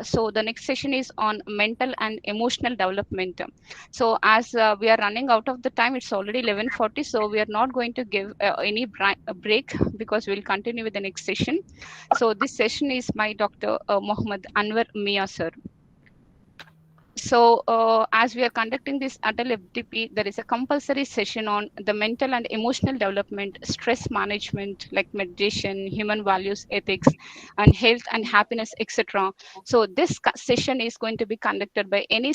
So the next session is on mental and emotional development. So as we are running out of the time, it's already 11:40. So we are not going to give any break because we'll continue with the next session. So this session is by Dr. Mohammed Anwar Mia sir. So, as we are conducting this Atal FDP, there is a compulsory session on the mental and emotional development, stress management, like meditation, human values, ethics, and health and happiness, etc. So, this session is going to be conducted by any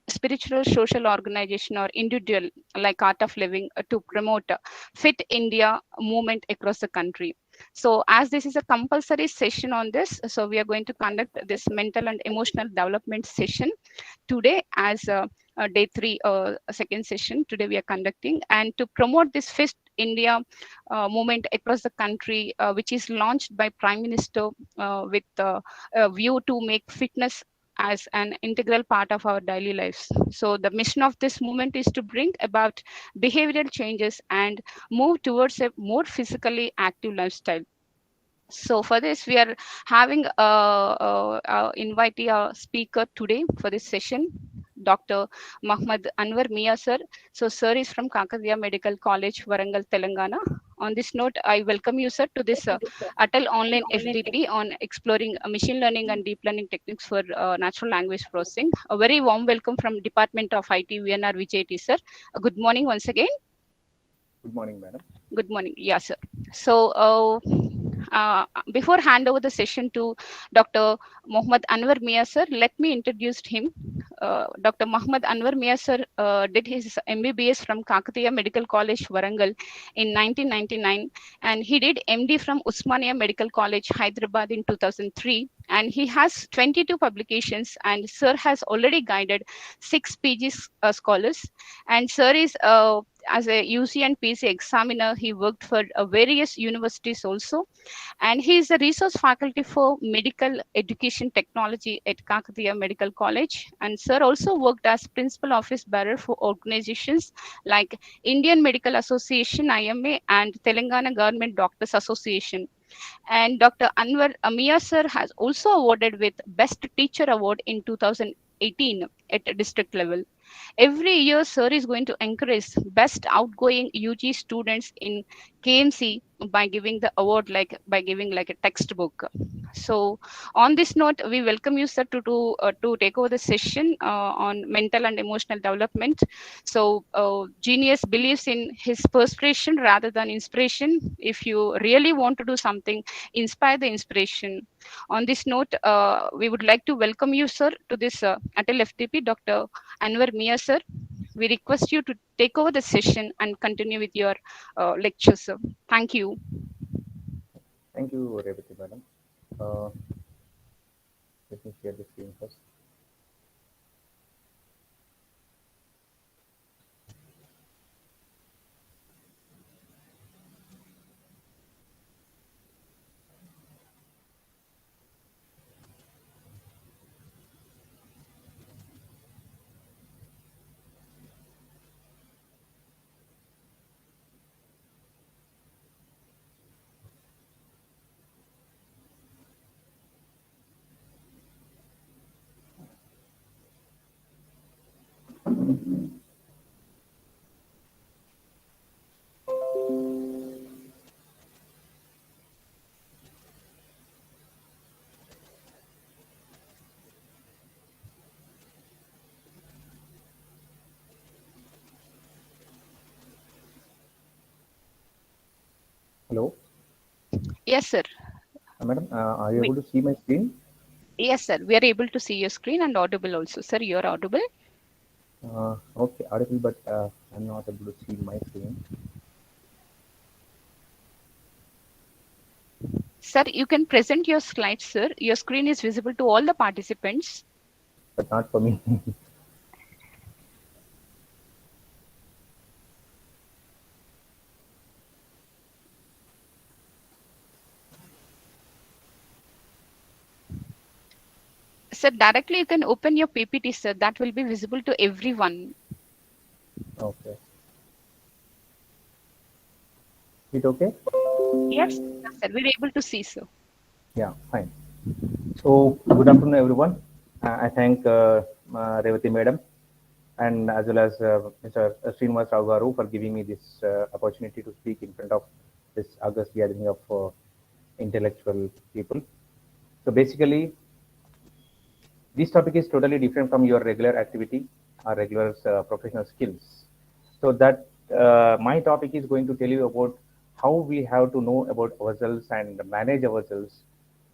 spiritual, social organization or individual, like Art of Living, to promote Fit India movement across the country. So, as this is a compulsory session on this, so we are going to conduct this mental and emotional development session today as day three, second session. Today we are conducting and to promote this Fit India movement across the country, which is launched by Prime Minister with a view to make fitness as an integral part of our daily lives. So the mission of this movement is to bring about behavioral changes and move towards a more physically active lifestyle. So for this, we are having invitee a speaker today for this session, Dr. Mohammed Anwar Mia sir. So sir is from Kakatiya Medical College, Warangal, Telangana. On this note, I welcome you, sir, to this Atal Online FDP on exploring machine learning and deep learning techniques for natural language processing. A very warm welcome from Department of IT, VNR Vijay, sir. Good morning once again. Good morning, madam. Good morning. Yes, sir. So, before hand over the session to Dr. Mohammed Anwar Mia, sir, let me introduce him. Dr. Mohammed Anwar Mia, sir, did his MBBS from Kakatiya Medical College, Warangal in 1999, and he did MD from Usmania Medical College, Hyderabad in 2003. And he has 22 publications, and sir has already guided 6 PG scholars. And sir is as a UC and PC examiner, he worked for various universities also, and he is a resource faculty for medical education technology at Kakatiya Medical College. And sir also worked as principal office bearer for organizations like Indian Medical Association (IMA) and Telangana Government Doctors Association. And Dr. Anwar Amia sir has also awarded with Best Teacher Award in 2018 at district level. Every year, sir is going to encourage best outgoing UG students in KMC by giving the award, like by giving like a textbook. So on this note, we welcome you, sir, to take over the session on mental and emotional development. So Genius believes in his perspiration rather than inspiration. If you really want to do something, inspire the inspiration. On this note, we would like to welcome you, sir, to this Atal FTP, Dr. Anwar Mia, sir. We request you to take over the session and continue with your lecture, sir. Thank you. Thank you, Revati, madam. Uh, Let me share the screen first. Hello, Yes, sir. madam. Are you We, able to see my screen? yes, sir. We are able to see your screen and audible also, sir. You are audible. Okay, audible, but I'm not able to see my screen. Sir, you can present your slides, sir. Your screen is visible to all the participants. But not for me. Sir, directly you can open your PPT, sir. That will be visible to everyone. Okay. Is it okay? Yes, yes, sir. We're able to see, sir. Yeah, fine. So, good afternoon, everyone. I thank Revati Madam and as well as Mr. Srinivas Rao Garu for giving me this opportunity to speak in front of this august gathering of intellectual people. So, basically, this topic is totally different from your regular activity or regular professional skills. So, that my topic is going to tell you about how we have to know about ourselves and manage ourselves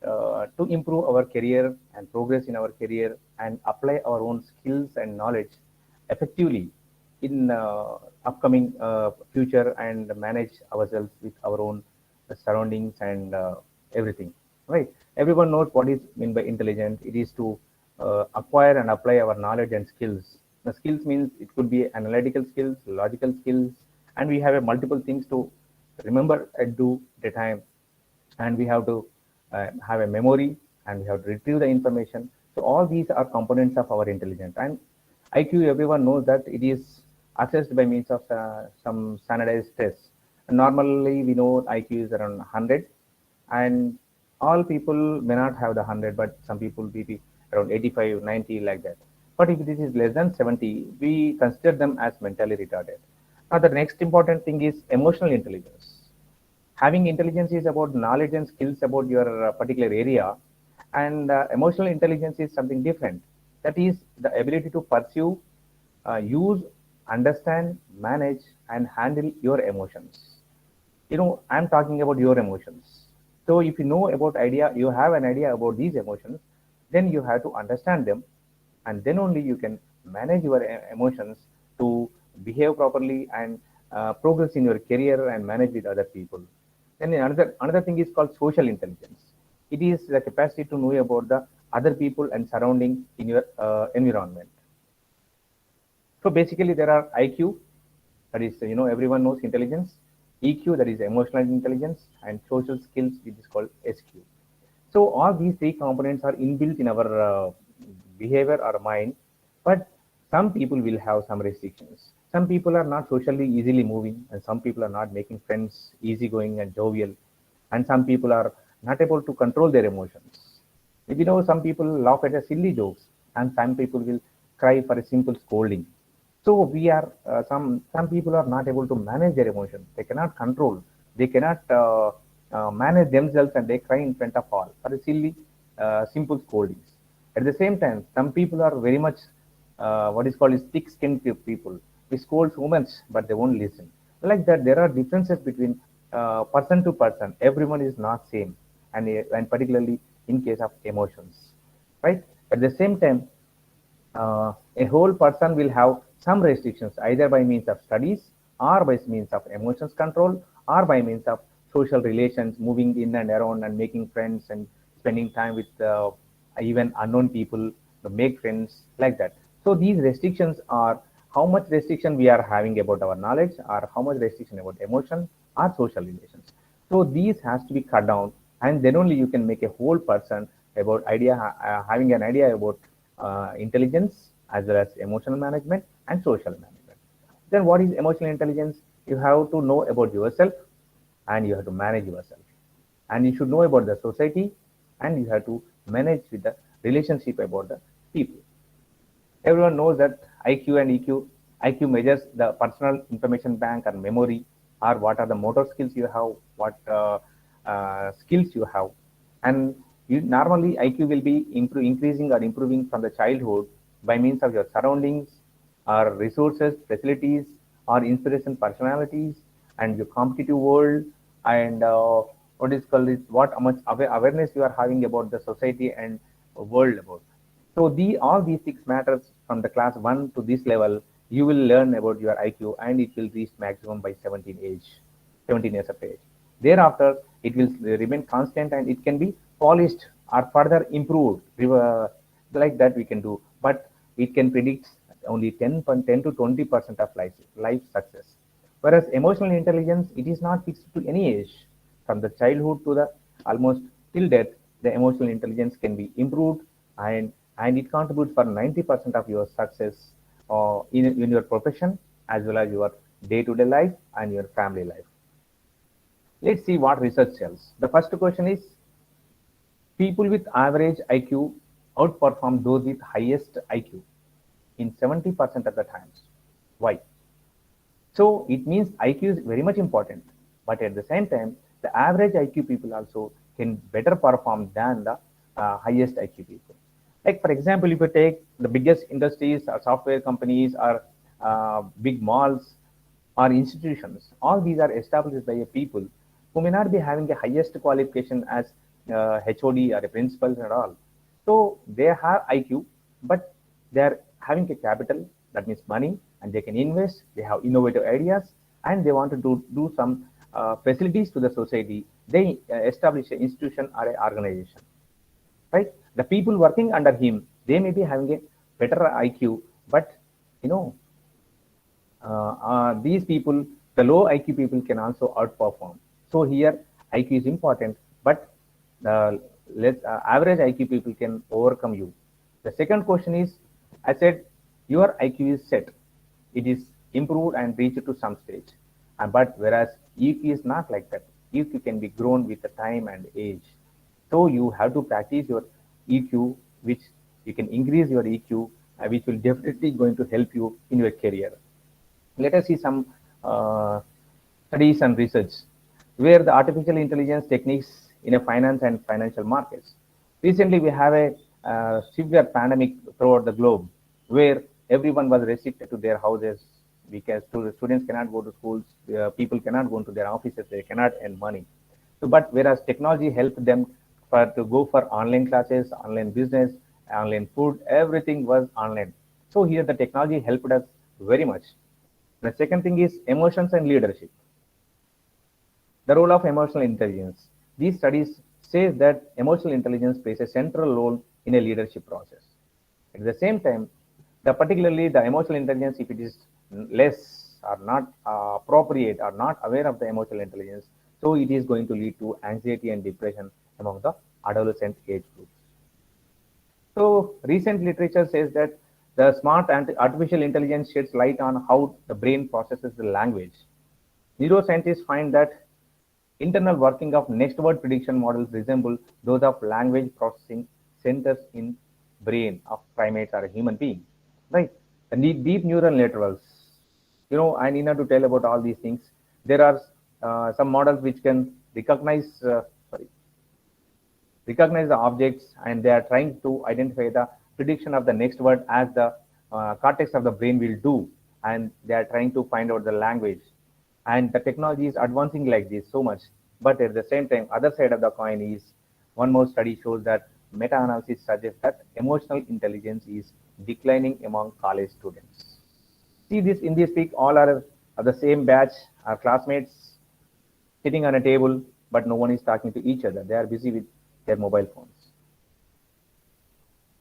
to improve our career and progress in our career and apply our own skills and knowledge effectively in upcoming future and manage ourselves with our own surroundings and everything, right? Everyone knows what is meant by intelligence. It is to acquire and apply our knowledge and skills. The skills means it could be analytical skills, logical skills, and we have a multiple things to remember and do at a time, and we have to have a memory, and we have to retrieve the information. So all these are components of our intelligence. And IQ, everyone knows that it is assessed by means of some standardized tests. Normally, we know IQ is around 100, and all people may not have the 100, but some people may be around 85, 90, like that. But if this is less than 70, we consider them as mentally retarded. Now, the next important thing is emotional intelligence. Having intelligence is about knowledge and skills about your particular area, and emotional intelligence is something different. That is the ability to pursue, use, understand, manage, and handle your emotions. I'm talking about your emotions. So if you know about idea, you have an idea about these emotions, then you have to understand them, and then only you can manage your emotions to behave properly and progress in your career and manage with other people. Then another thing is called social intelligence. It is the capacity to know about the other people and surrounding in your environment. So basically, there are IQ, that is, everyone knows intelligence, EQ, that is emotional intelligence, and social skills, which is called SQ. So all these three components are inbuilt in our behavior or mind, but some people will have some restrictions. Some people are not socially easily moving, and some people are not making friends easygoing and jovial, and some people are not able to control their emotions. Some people laugh at a silly jokes, and some people will cry for a simple scolding. So we are some people are not able to manage their emotions. They cannot control. They cannot manage themselves, and they cry in front of all for a silly, simple scoldings. At the same time, some people are very much what is called is thick-skinned people. We scold so much, but they won't listen. Like that, there are differences between person to person. Everyone is not same, and particularly in case of emotions, right? At the same time, a whole person will have some restrictions either by means of studies or by means of emotions control or by means of social relations, moving in and around and making friends and spending time with even unknown people to make friends, like that. So these restrictions are how much restriction we are having about our knowledge, or how much restriction about emotion or social relations. So these has to be cut down, and then only you can make a whole person about having an idea about intelligence as well as emotional management and social management. Then what is emotional intelligence? You have to know about yourself, and you have to manage yourself, and you should know about the society, and you have to manage with the relationship about the people. Everyone knows that IQ and EQ. IQ measures the personal information bank and memory, or what are the motor skills you have, what skills you have. And normally IQ will be increasing or improving from the childhood by means of your surroundings, or resources, facilities, or inspiration personalities, and your competitive world, and what is called is what much awareness you are having about the society and world about. So all these six matters from the class 1 to this level, you will learn about your IQ, and it will reach maximum by 17 years of age. Thereafter, it will remain constant, and it can be polished or further improved. Like that we can do, but it can predict only 10 to 20% of life success. Whereas emotional intelligence, it is not fixed to any age. From the childhood to the almost till death, the emotional intelligence can be improved, and it contributes for 90% of your success in your profession, as well as your day-to-day life and your family life. Let's see what research tells. The first question is, People with average IQ outperform those with highest IQ in 70% of the times. Why? So it means IQ is very much important, but at the same time, the average IQ people also can better perform than the highest IQ people. Like for example, if you take the biggest industries or software companies or big malls or institutions, all these are established by a people who may not be having the highest qualification as HOD or a principal and all. So they have IQ, but they are having a capital, that means money, and they can invest. They have innovative ideas, and they want to do some facilities to the society. They establish an institution or an organization, right? The people working under him, they may be having a better IQ, but you know, these people, the low IQ people can also outperform. So here IQ is important, but the average IQ people can overcome you. The second question is, I said your IQ is set, it is improved and reached to some stage, but whereas EQ is not like that. EQ can be grown with the time and age. So you have to practice your EQ, which you can increase your EQ, which will definitely going to help you in your career. Let us see some studies and research where the artificial intelligence techniques in a finance and financial markets. Recently, we have a severe pandemic throughout the globe where everyone was restricted to their houses because students cannot go to schools, people cannot go to their offices, they cannot earn money. So, but whereas technology helped them to go for online classes, online business, online food, everything was online. So here the technology helped us very much. The second thing is emotions and leadership. The role of emotional intelligence. These studies say that emotional intelligence plays a central role in a leadership process. At the same time, particularly the emotional intelligence, if it is less or not appropriate or not aware of the emotional intelligence, so it is going to lead to anxiety and depression among the adolescent age groups. So recent literature says that the smart and artificial intelligence sheds light on how the brain processes the language. Neuroscientists find that internal working of next word prediction models resemble those of language processing centers in brain of primates or a human being, right? The deep neural networks. I need not to tell about all these things. There are some models which can recognize the objects, and they are trying to identify the prediction of the next word as the cortex of the brain will do, and they are trying to find out the language. And the technology is advancing like this so much, but at the same time, other side of the coin is one more study shows that meta-analysis suggests that emotional intelligence is declining among college students. See this in this peak, all are of the same batch, are classmates sitting on a table, but no one is talking to each other. They are busy with their mobile phones.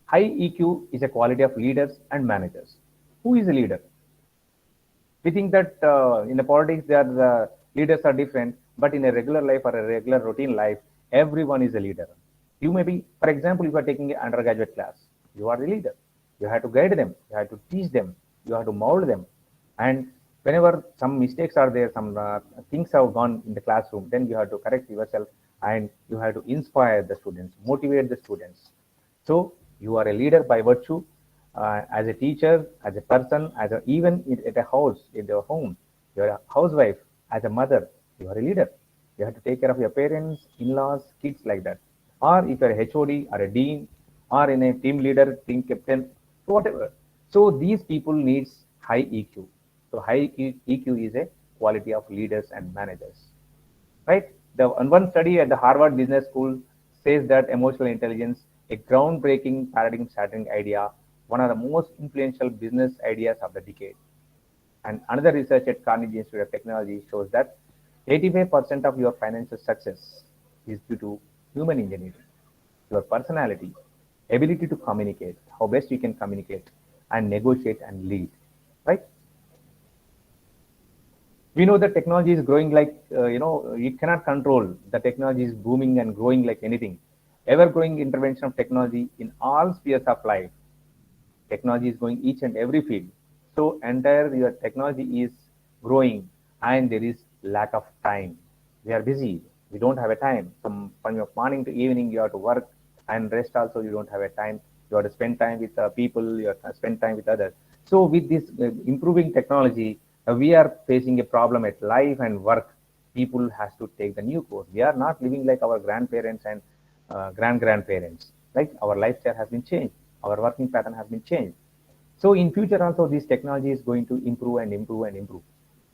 High EQ is a quality of leaders and managers. Who is a leader? We think that in the politics, the leaders are different, but in a regular life or a regular routine life, everyone is a leader. You may be, for example, if you are taking an undergraduate class, you are the leader. You have to guide them, you have to teach them, you have to mold them. And whenever some mistakes are there, some things have gone in the classroom, then you have to correct yourself and you have to inspire the students, motivate the students. So you are a leader by virtue as a teacher, as a person, even at a house, in your home, you're a housewife, as a mother, you are a leader. You have to take care of your parents, in-laws, kids like that. Or if you're a HOD or a dean or in a team leader, team captain, so whatever. So these people needs high EQ. So high EQ is a quality of leaders and managers, right? One study at the Harvard Business School says that emotional intelligence, a groundbreaking paradigm-shattering idea, one of the most influential business ideas of the decade. And another research at Carnegie Institute of Technology shows that 85% of your financial success is due to human engineering, your personality, ability to communicate, how best you can communicate and negotiate and lead, right? We know that technology is growing like, you cannot control. The technology is booming and growing like anything. Ever growing intervention of technology in all spheres of life. Technology is going each and every field. So entire your technology is growing and there is lack of time. We are busy. We don't have a time. From your morning to evening, you have to work. and rest also you don't have a time. You have to spend time with people, you have to spend time with others. So with this improving technology, we are facing a problem at life and work. People has to take the new course. We are not living like our grandparents and grandparents. Like our lifestyle has been changed, our working pattern has been changed. So in future also this technology is going to improve and improve and improve,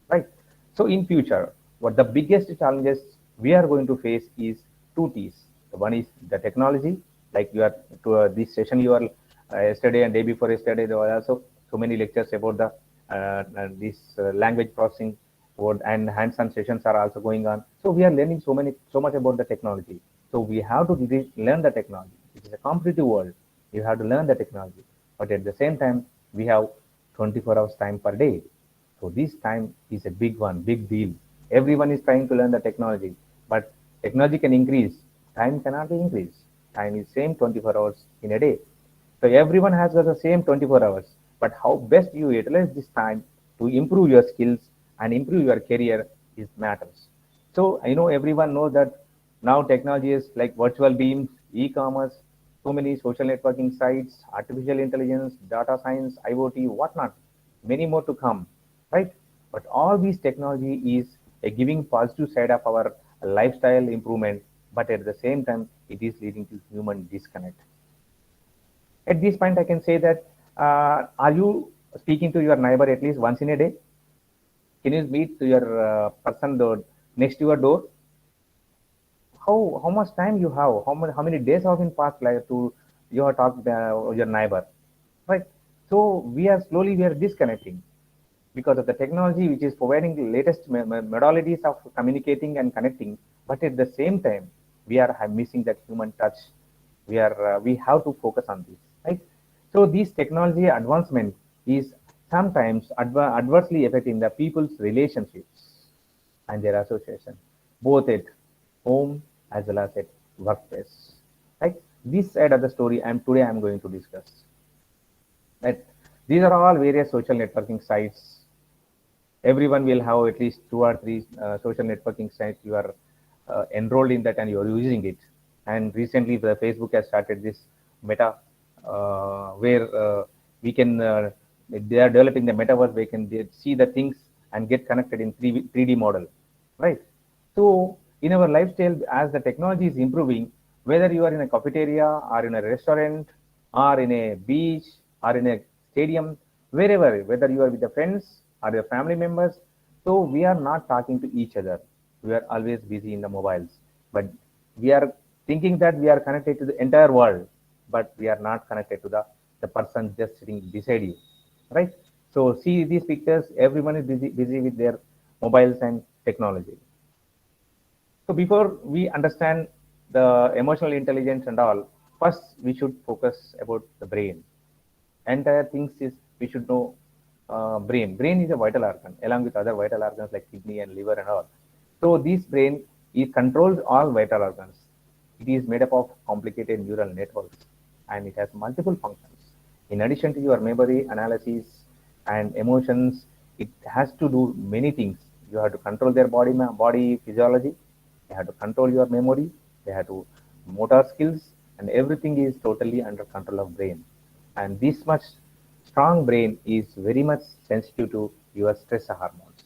right? So in future, what the biggest challenges we are going to face is two T's. The one is the technology, like you are to this session you are yesterday and day before yesterday there were also so many lectures about the this language processing word and hands-on sessions are also going on. So we are learning so much about the technology. So we have to learn the technology. It is a competitive world. You have to learn the technology, but at the same time we have 24 hours time per day. So this time is a big one, big deal. Everyone is trying to learn the technology, but technology can increase. Time cannot be increased. Time is same 24 hours in a day. So everyone has got the same 24 hours, but how best you utilize this time to improve your skills and improve your career is matters. So I know everyone knows that now technology is like virtual beams, e-commerce, so many social networking sites, artificial intelligence, data science, IoT, whatnot, many more to come, right? But all these technology is a giving positive side of our lifestyle improvement, but at the same time, it is leading to human disconnect. At this point, I can say that are you speaking to your neighbor at least once in a day? Can you meet to your person next to your door? How much time you have? How many days have been passed like to you have talked your neighbor, right? So we are disconnecting because of the technology which is providing the latest modalities of communicating and connecting, but at the same time we are missing that human touch. We have to focus on this, right? So this technology advancement is sometimes adversely affecting the people's relationships and their association, both at home as well as at workplace. Right? This side of the story I'm going to discuss. Right? These are all various social networking sites. Everyone will have at least two or three social networking sites. You are enrolled in that and you are using it. And recently, the Facebook has started this Meta, where we can they are developing the metaverse. We can see the things and get connected in 3D model, right? So in our lifestyle, as the technology is improving, whether you are in a cafeteria or in a restaurant or in a beach or in a stadium, wherever, whether you are with the friends or your family members, so we are not talking to each other. We are always busy in the mobiles, but we are thinking that we are connected to the entire world, but we are not connected to the person just sitting beside you, right? So see these pictures, everyone is busy with their mobiles and technology. So before we understand the emotional intelligence and all, first we should focus about the brain. Entire things is we should know brain. Brain is a vital organ along with other vital organs like kidney and liver and all. So this brain it controls all vital organs. It is made up of complicated neural networks and it has multiple functions. In addition to your memory, analysis, and emotions, it has to do many things. You have to control their body physiology. They have to control your memory. They have to motor skills, and everything is totally under control of brain. And this much strong brain is very much sensitive to your stress hormones.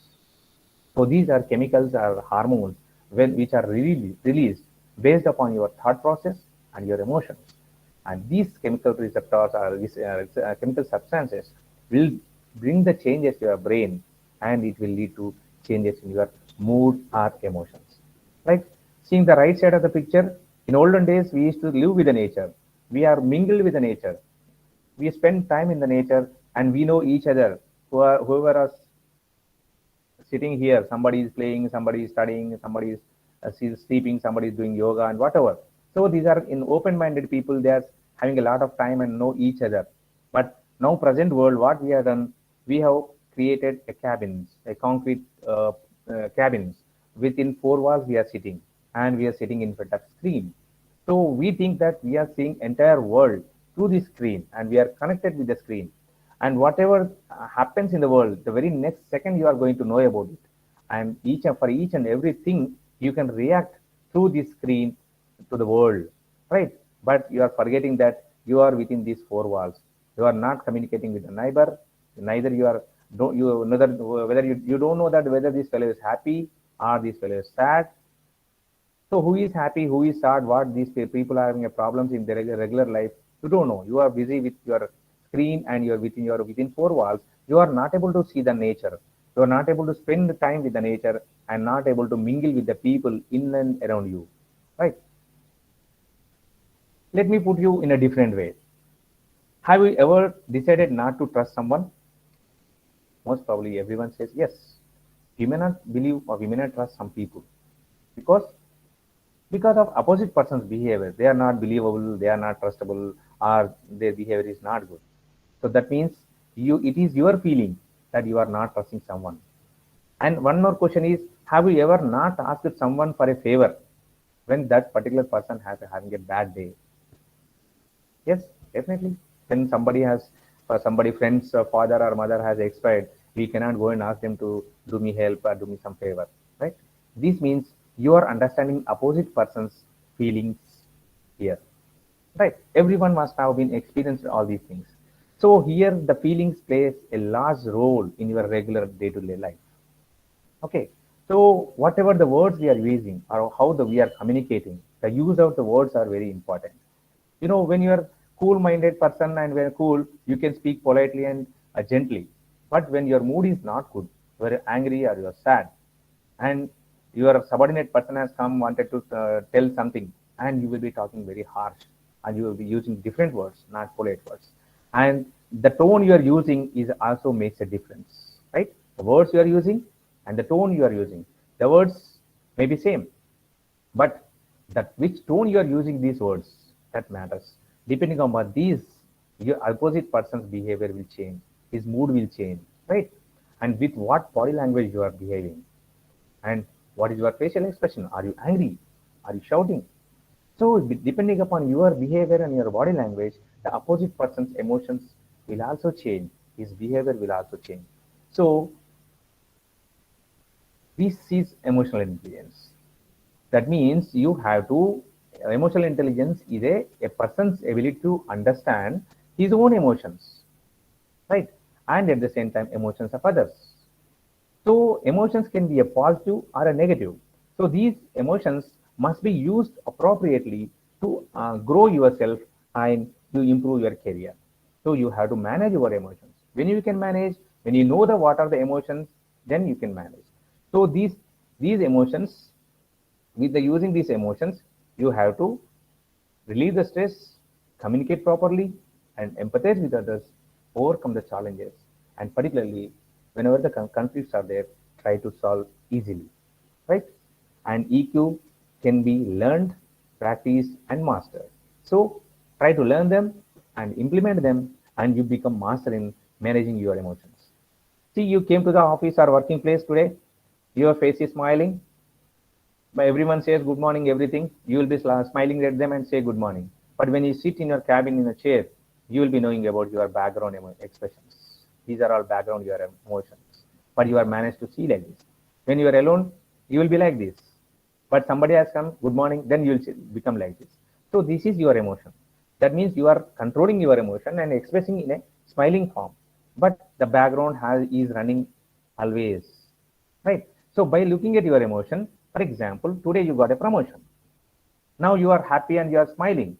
So these are chemicals or hormones which are released based upon your thought process and your emotions. And these chemical receptors or these chemical substances will bring the changes to your brain and it will lead to changes in your mood or emotions. Like seeing the right side of the picture, in olden days we used to live with the nature. We are mingled with the nature. We spend time in the nature and we know each other. Whoever is sitting here, somebody is playing, somebody is studying, somebody is sleeping, somebody is doing yoga and whatever. So these are in open-minded people. They are having a lot of time and know each other. But now present world, what we have done, we have created a cabins, a concrete cabins. Within four walls, we are sitting and we are sitting in front of screen. So we think that we are seeing entire world through the screen and we are connected with the screen. And whatever happens in the world, the very next second you are going to know about it. And for each and everything, you can react through the screen to the world, right? but you are forgetting that you are within these four walls. You are not communicating with the neighbor. Neither you are don't you neither whether you don't know that whether this fellow is happy or this fellow is sad. So who is happy, who is sad, what these people are having a problems in their regular life, you don't know. You are busy with your screen and you are within four walls. You are not able to see the nature. You are not able to spend the time with the nature and not able to mingle with the people in and around you. Right? Let me put you in a different way. Have you ever decided not to trust someone? Most probably everyone says yes. We may not believe or we may not trust some people because of opposite person's behavior. They are not believable, they are not trustable, or their behavior is not good. So that means it is your feeling that you are not trusting someone. And one more question is, have you ever not asked someone for a favor when that particular person has having a bad day? Yes, definitely. When somebody has, somebody friend's father or mother has expired, we cannot go and ask them to do me help or do me some favor, right? This means you are understanding opposite person's feelings here, right? Everyone must have been experienced all these things. So here the feelings plays a large role in your regular day-to-day life. Okay, so whatever the words we are using or how we are communicating, the use of the words are very important. When you are cool-minded person and when cool, you can speak politely and gently. But when your mood is not good, you are angry or you are sad, and your subordinate person has come wanted to tell something, and you will be talking very harsh, and you will be using different words, not polite words. And the tone you are using is also makes a difference, right? The words you are using and the tone you are using. The words may be same, but that which tone you are using these words, that matters. Depending on what these, your opposite person's behavior will change, his mood will change, right? And with what body language you are behaving, and what is your facial expression? Are you angry? Are you shouting? So depending upon your behavior and your body language, the opposite person's emotions will also change. His behavior will also change. So this is emotional intelligence. That means you have to, emotional intelligence is a person's ability to understand his own emotions, right? And at the same time, emotions of others. So emotions can be a positive or a negative. So these emotions must be used appropriately to grow yourself and to improve your career. So you have to manage your emotions. When you can manage, when you know what are the emotions, then you can manage. So these emotions, with the using these emotions, you have to relieve the stress, communicate properly, and empathize with others, overcome the challenges, and particularly whenever the conflicts are there, try to solve easily, right? And EQ can be learned, practiced, and mastered. So try to learn them and implement them, and you become master in managing your emotions. See, you came to the office or working place today, your face is smiling, but everyone says good morning, everything, you will be smiling at them and say good morning. But when you sit in your cabin in a chair, you will be knowing about your background expressions. These are all background your emotions. But you are managed to see like this. When you are alone, you will be like this. But somebody has come, good morning, then you will become like this. So this is your emotion. That means you are controlling your emotion and expressing in a smiling form. But the background is running always, right? So by looking at your emotion, for example, today you got a promotion. Now you are happy and you are smiling,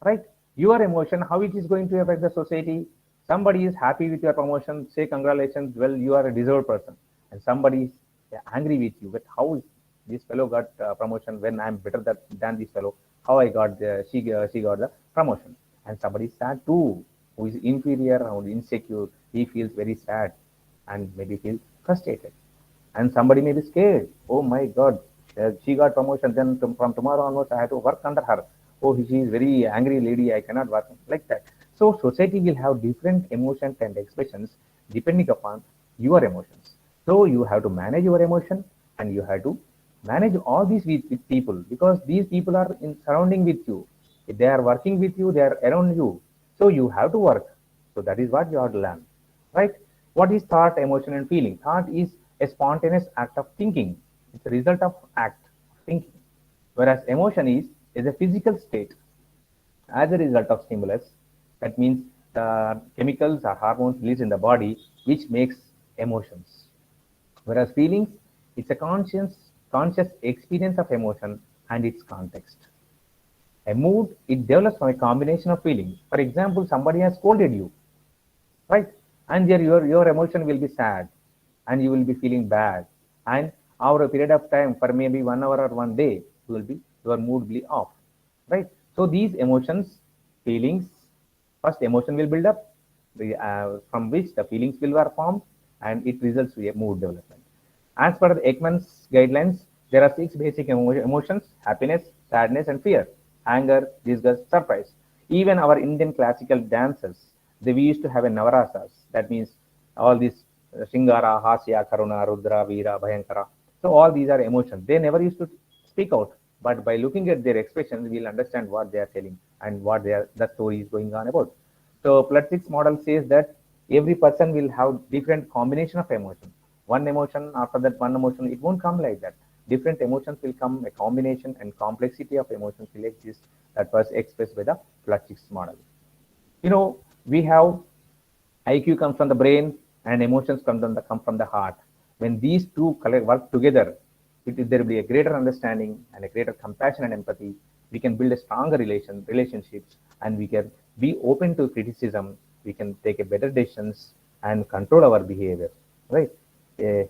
right? Your emotion, how it is going to affect the society? Somebody is happy with your promotion, say congratulations, well, you are a deserved person. And somebody is angry with you, but how this fellow got promotion when I'm better than this fellow? How I got she got the promotion? And somebody is sad too, who is inferior or insecure. He feels very sad and maybe feel frustrated. And somebody may be scared. Oh my God, she got promotion. Then from tomorrow onwards, I have to work under her. Oh, she is very angry lady. I cannot work like that. So society will have different emotions and expressions depending upon your emotions. So you have to manage your emotion and you have to manage all these with people because these people are in surrounding with you. If they are working with you, they are around you. So you have to work. So that is what you have to learn, right? What is thought, emotion, and feeling? Thought is a spontaneous act of thinking. It's a result of act of thinking. Whereas emotion is a physical state as a result of stimulus. That means the chemicals or hormones released in the body, which makes emotions. Whereas feelings, it's a conscious experience of emotion and its context. A mood, it develops from a combination of feelings. For example, somebody has scolded you, right? And your emotion will be sad and you will be feeling bad. And over a period of time, for maybe 1 hour or 1 day, your mood will be off, right? So these emotions, feelings, first emotion will build up, from which the feelings will be formed, and it results in a mood development. As per the Ekman's guidelines, there are 6 basic emotions: happiness, sadness, and fear, anger, disgust, surprise. Even our Indian classical dancers, we used to have a Navarasas. That means all these Shingara, Hasya, Karuna, Rudra, Veera, Bhayankara. So all these are emotions. They never used to speak out, but by looking at their expressions, we'll understand what they are telling and what the story is going on about. So Plutchik's model says that every person will have different combination of emotions. One emotion after that one emotion, it won't come like that. Different emotions will come, a combination and complexity of emotions will exist. That was expressed by the Plutchik's model. We have IQ comes from the brain and emotions come from the heart. When these two work together, there will be a greater understanding and a greater compassion and empathy. We can build a stronger relationships, and we can be open to criticism. We can take a better decisions and control our behavior, right? Uh,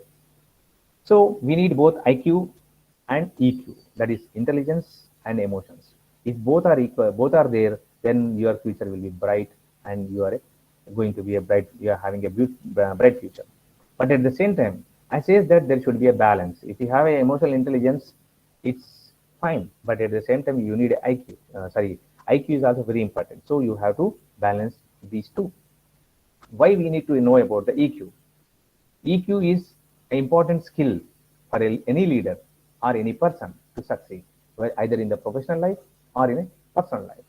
so we need both IQ and EQ, that is intelligence and emotions. If both are equal, both are there, then your future will be bright, and you are going to be you are having a bright future. But at the same time, I say that there should be a balance. If you have an emotional intelligence, it's fine. But at the same time, you need IQ. IQ is also very important. So you have to balance these two. Why we need to know about the EQ? EQ is an important skill for any leader or any person to succeed, either in the professional life or in a personal life.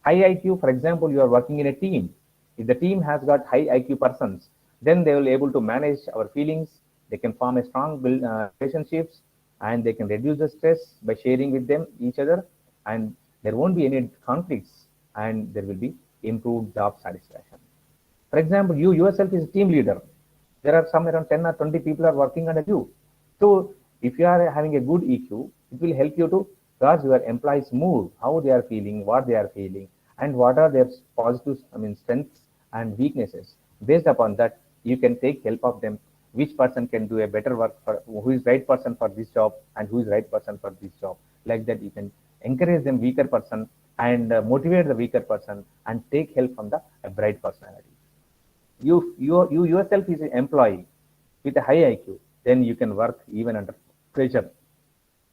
High IQ, for example, you are working in a team. If the team has got high IQ persons, then they will be able to manage our feelings. They can form a strong relationships, and they can reduce the stress by sharing with them each other, and there won't be any conflicts, and there will be improved job satisfaction. For example, you yourself is a team leader. There are some around 10 or 20 people are working under you. So if you are having a good EQ, it will help you to gauge your employees' mood, how they are feeling, what they are feeling, and what are their positive, strengths and weaknesses. Based upon that, you can take help of them. Which person can do a better work, who is right person for this job, and who is right person for this job. Like that, you can encourage them weaker person and motivate the weaker person and take help from the bright personality. You yourself is an employee with a high IQ, then you can work even under pressure.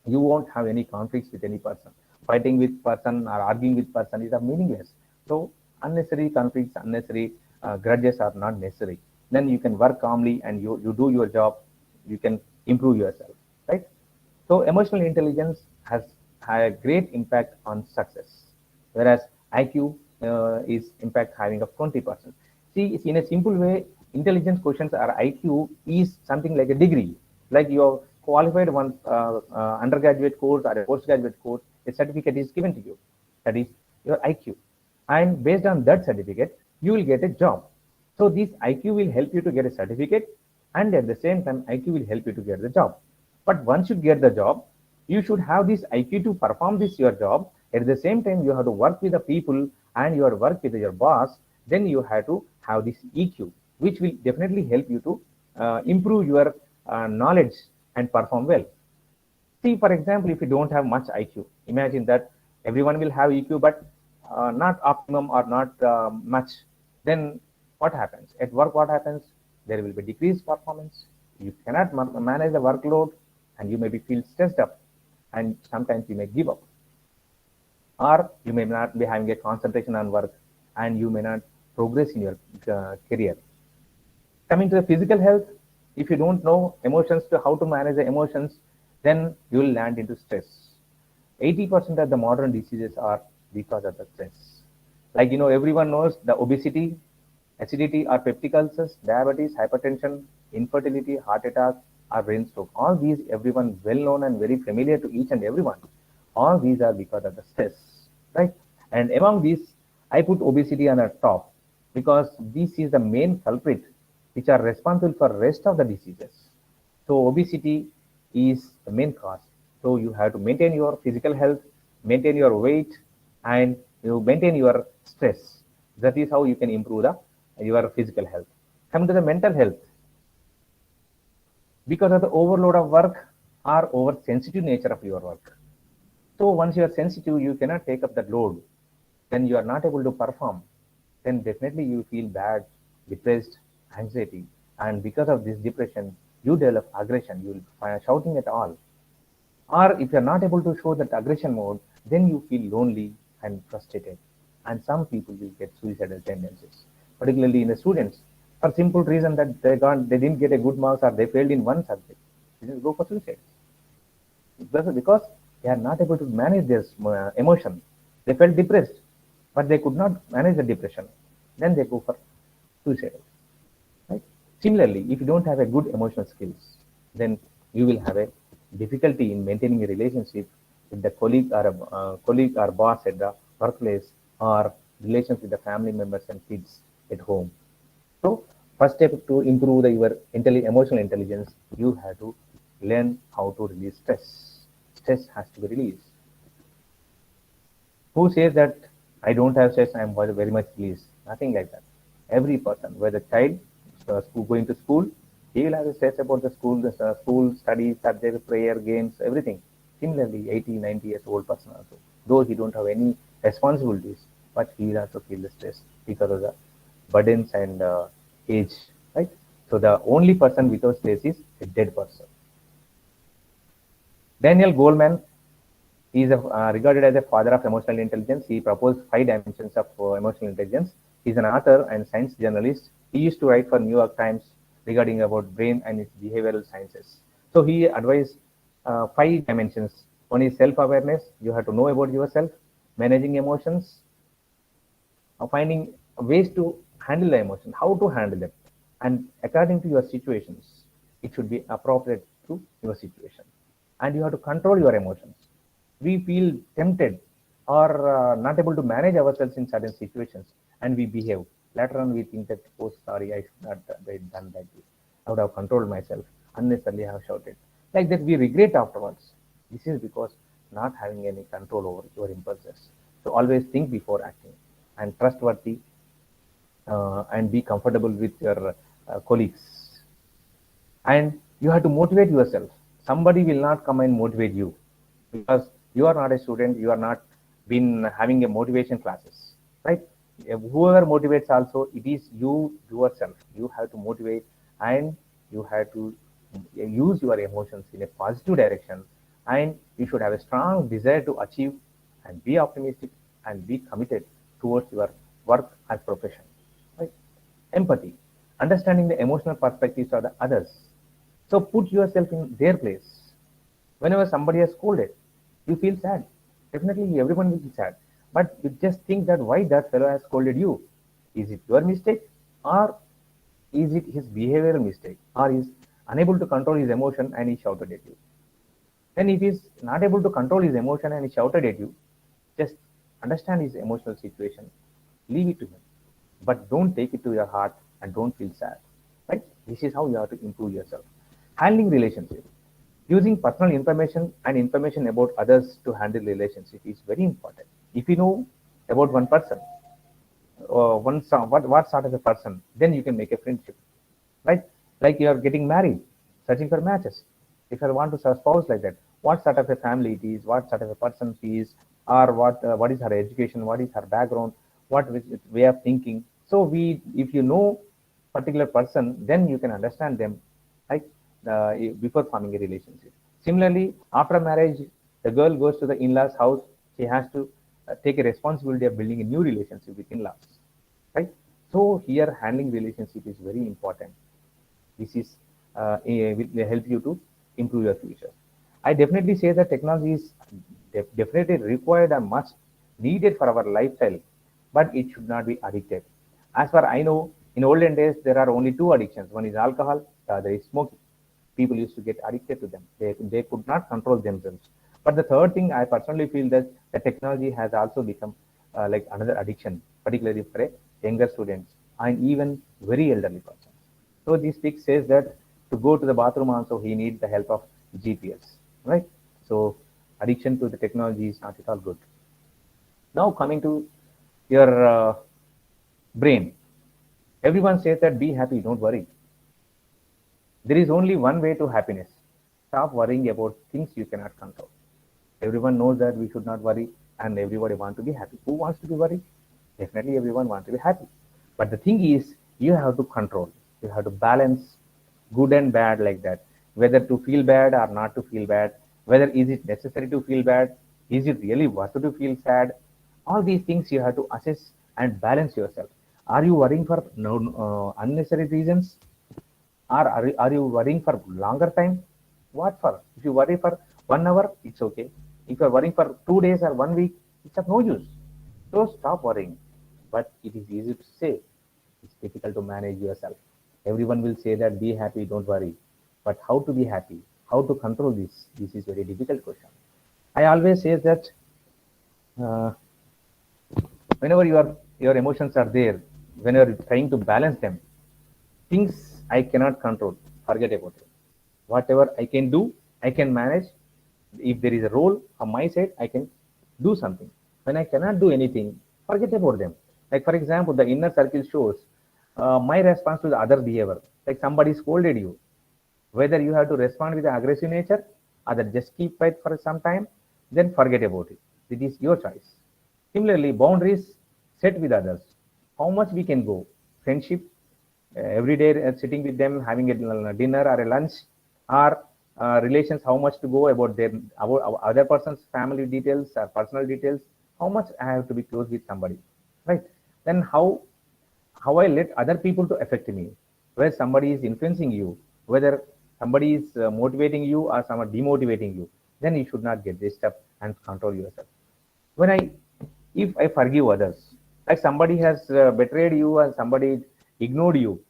You won't have any conflicts with any person. Fighting with person or arguing with person is meaningless. So unnecessary conflicts, unnecessary grudges are not necessary. Then you can work calmly and you do your job. You can improve yourself, right? So emotional intelligence has had a great impact on success, whereas IQ is impact having of 20%. See, in a simple way, intelligence quotients or IQ is something like a degree. Like you have qualified one undergraduate course or a postgraduate course, a certificate is given to you. That is your IQ. And based on that certificate, you will get a job. So this IQ will help you to get a certificate, and at the same time, IQ will help you to get the job. But once you get the job, you should have this IQ to perform this your job. At the same time, you have to work with the people and you work with your boss. Then you have to have this EQ, which will definitely help you to improve your knowledge and perform well. See, for example, if you don't have much IQ, imagine that everyone will have EQ, but not optimum or not much. Then what happens? At work, what happens? There will be decreased performance. You cannot manage the workload, and you may be feel stressed up, and sometimes you may give up, or you may not be having a concentration on work, and you may not progress in your career. Coming to the physical health, if you don't know emotions to how to manage the emotions, then you will land into stress. 80% of the modern diseases are because of the stress. Like, everyone knows the obesity, acidity or peptic ulcers, diabetes, hypertension, infertility, heart attack, or brain stroke. All these, everyone well known and very familiar to each and everyone. All these are because of the stress, right? And among these, I put obesity on the top because this is the main culprit which are responsible for rest of the diseases. So obesity is the main cause. So you have to maintain your physical health, maintain your weight, and you maintain your stress. That is how you can improve your physical health. Coming to the mental health, because of the overload of work or oversensitive nature of your work. So once you are sensitive, you cannot take up that load. Then you are not able to perform. Then definitely you feel bad, depressed, anxiety, and because of this depression, you develop aggression. You will find shouting at all. Or if you are not able to show that aggression mode, then you feel lonely and frustrated. And some people will get suicidal tendencies, particularly in the students, for simple reason that they didn't get a good marks or they failed in one subject. They just go for suicide because they are not able to manage their emotion. They felt depressed, but they could not manage the depression. Then they go for suicide. Right? Similarly, if you don't have a good emotional skills, then you will have a difficulty in maintaining a relationship with the colleague or boss at the workplace, or relations with the family members and kids at home. So first step to improve your emotional intelligence, you have to learn how to release stress. Stress has to be released. Who says that I don't have stress, I am very much released? Nothing like that. Every person, whether child going to school, he will have a stress about the school studies, subject, prayer, games, everything. Similarly, 80, 90 years old person also, though he don't have any responsibilities, but he will also feel the stress because of the burdens and age, right? So the only person without stress is a dead person. Daniel Goleman is regarded as a father of emotional intelligence. He proposed 5 dimensions of emotional intelligence. He's an author and science journalist. He used to write for New York Times regarding about brain and its behavioral sciences. So he advised 5 dimensions. One is self-awareness. You have to know about yourself, managing emotions, finding ways to handle the emotion, how to handle them, and according to your situations, it should be appropriate to your situation. And you have to control your emotions. We feel tempted or not able to manage ourselves in certain situations, and we behave. Later on, we think that, oh, sorry, I should not have done like this. I would have controlled myself. Unnecessarily, I have shouted. Like that, we regret afterwards. This is because not having any control over your impulses. So always think before acting, and trustworthy, and be comfortable with your colleagues. And you have to motivate yourself. Somebody will not come and motivate you because you are not a student. You are not been having a motivation classes, right? Whoever motivates also, it is you yourself. You have to motivate, and you have to use your emotions in a positive direction, and you should have a strong desire to achieve and be optimistic and be committed towards your work and profession, right? Empathy, understanding the emotional perspectives of the others. So put yourself in their place. Whenever somebody has scolded, you feel sad. Definitely, everyone will be sad. But you just think that why that fellow has scolded you. Is it your mistake, or is it his behavioral mistake, or is unable to control his emotion and he shouted at you? Then if he's not able to control his emotion and he shouted at you, just understand his emotional situation. Leave it to him. But don't take it to your heart and don't feel sad. Right? This is how you have to improve yourself. Handling relationships. Using personal information and information about others to handle relationship is very important. If you know about one person, what sort of a person, then you can make a friendship, right? Like you are getting married, searching for matches. If you want to spouse like that, what sort of a family it is, what sort of a person she is, or what is her education, what is her background, what is way of thinking. So if you know particular person, then you can understand them, right? Before forming a relationship. Similarly, after marriage, the girl goes to the in-laws house. She has to take a responsibility of building a new relationship with in-laws, right? So here handling relationship is very important. This is will help you to improve your future. I definitely say that technology is definitely required and much needed for our lifestyle, but it should not be addictive. As far I know, in olden days there are only two addictions. One is alcohol, the other is smoking. People used to get addicted to them. They could not control themselves. But the third thing, I personally feel that the technology has also become like another addiction, particularly for a younger students and even very elderly persons. So this book says that to go to the bathroom also he needs the help of GPS, right? So addiction to the technology is not at all good. Now coming to your brain, everyone says that be happy, don't worry. There is only one way to happiness. Stop worrying about things you cannot control. Everyone knows that we should not worry and everybody wants to be happy. Who wants to be worried? Definitely everyone wants to be happy. But the thing is, you have to control. You have to balance good and bad like that. Whether to feel bad or not to feel bad. Whether is it necessary to feel bad? Is it really worth to feel sad? All these things you have to assess and balance yourself. Are you worrying for unnecessary reasons? Or are you worrying for longer time? What for? If you worry for 1 hour, it's okay. If you're worrying for 2 days or 1 week, it's of no use. So stop worrying. But it is easy to say. It's difficult to manage yourself. Everyone will say that be happy, don't worry. But how to be happy? How to control this? This is very difficult question. I always say that uh, whenever your emotions are there, when you're trying to balance them, things I cannot control, forget about it. Whatever I can do, I can manage. If there is a role on my side, I can do something. When I cannot do anything, forget about them. Like for example, the inner circle shows my response to the other behavior. Like somebody scolded you, whether you have to respond with the aggressive nature or that just keep quiet for some time, then forget about it. It is your choice. Similarly, boundaries set with others. How much we can go? Friendship, every day sitting with them, having a dinner or a lunch, or relations, how much to go about them, about other person's family details or personal details, how much I have to be close with somebody, right? Then how I let other people to affect me, where somebody is influencing you, whether somebody is motivating you or someone demotivating you, then you should not get this step and control yourself. When I, if I forgive others, like somebody has betrayed you and somebody ignored you,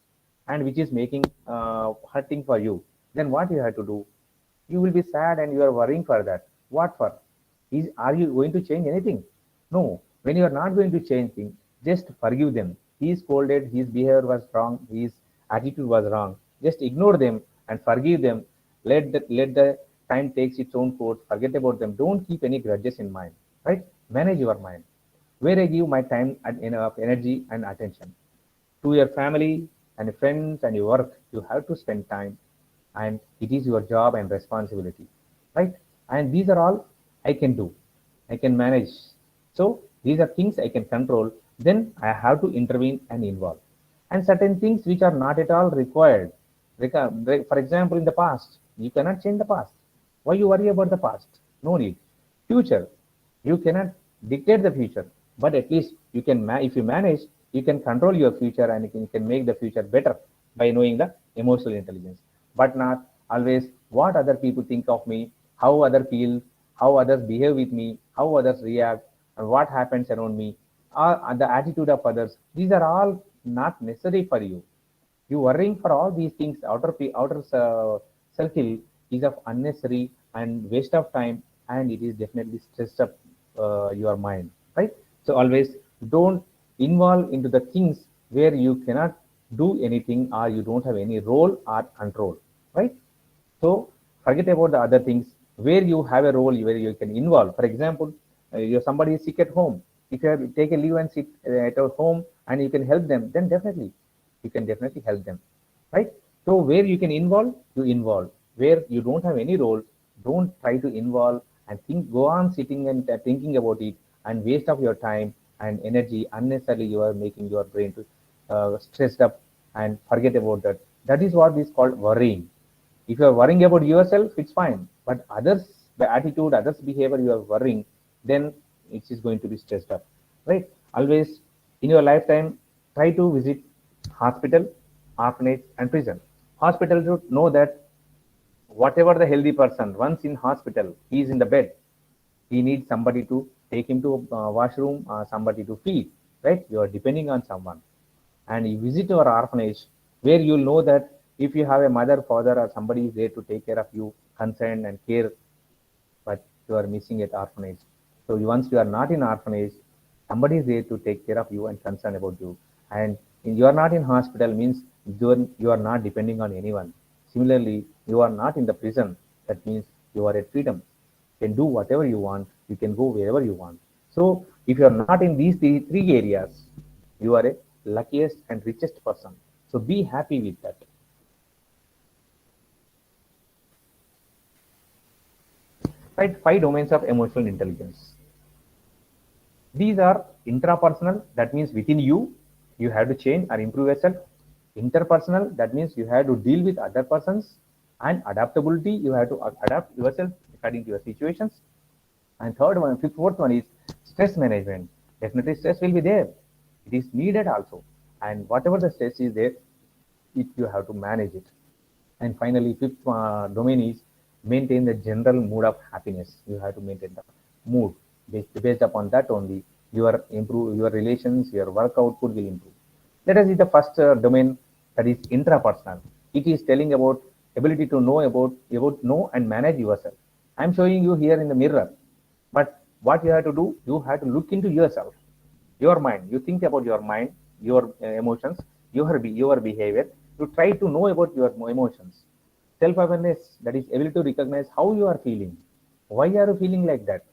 and which is making hurting for you, then what you have to do? You will be sad and you are worrying for that. What for? Is are you going to change anything? No. When you are not going to change things, just forgive them. He is scolded, his behavior was wrong, his attitude was wrong. Just ignore them and forgive them. Let the time takes its own course. Forget about them. Don't keep any grudges in mind. Right? Manage your mind. Where I give my time and enough energy and attention to your family and friends and your work, you have to spend time, and it is your job and responsibility, right? And these are all I can do, I can manage. So these are things I can control. Then I have to intervene and involve. And certain things which are not at all required, for example, in the past you cannot change the past. Why you worry about the past? No need. Future, you cannot dictate the future, but at least you can if you manage, you can control your future, and you can make the future better by knowing the emotional intelligence. But not always what other people think of me, how others feel, how others behave with me, how others react, and what happens around me, or the attitude of others. These are all not necessary for you. You worrying for all these things, outer circle, is of unnecessary and waste of time, and it is definitely stressed up your mind, right? So always don't involve into the things where you cannot do anything or you don't have any role or control, right? So forget about the other things where you have a role, where you can involve. For example, you're somebody is sick at home. If you have, take a leave and sit at your home and you can help them, then definitely you can definitely help them, right? So where you can involve, you involve. Where you don't have any role, don't try to involve and think. Go on sitting and thinking about it and waste of your time and energy unnecessarily. You are making your brain to stressed up and forget about that. That is what is called worrying. If you are worrying about yourself, it's fine. But others, the attitude, others' behavior, you are worrying, then it is going to be stressed up, right? Always in your lifetime, try to visit hospital, orphanage, and prison. Hospital should know that whatever the healthy person, once in hospital, he is in the bed, he needs somebody to take him to washroom, somebody to feed, right? You are depending on someone. And you visit your orphanage where you'll know that if you have a mother, father, or somebody is there to take care of you, concern and care, but you are missing at orphanage. So once you are not in orphanage, Somebody is there to take care of you and concern about you. And you are not in hospital means you are not depending on anyone. Similarly, you are not in the prison. That means you are at freedom. You can do whatever you want. You can go wherever you want. So if you are not in these three areas, you are a luckiest and richest person. So be happy with that. Right? 5 domains of emotional intelligence. These are intrapersonal, that means within you, you have to change or improve yourself. Interpersonal, that means you have to deal with other persons. And adaptability, you have to adapt yourself according to your situations. And fourth one is stress management. Definitely stress will be there. It is needed also. And whatever the stress is there, you have to manage it. And finally, fifth domain is maintain the general mood of happiness. You have to maintain the mood. Based upon that only, your relations, your work output will improve. Let us see the first domain, that is intrapersonal. It is telling about ability to know and manage yourself. I'm showing you here in the mirror, but what you have to do, you have to look into yourself, your mind. You think about your mind, your emotions, your behavior. You try to know about your emotions. Self-awareness, that is ability to recognize how you are feeling. Why are you feeling like that?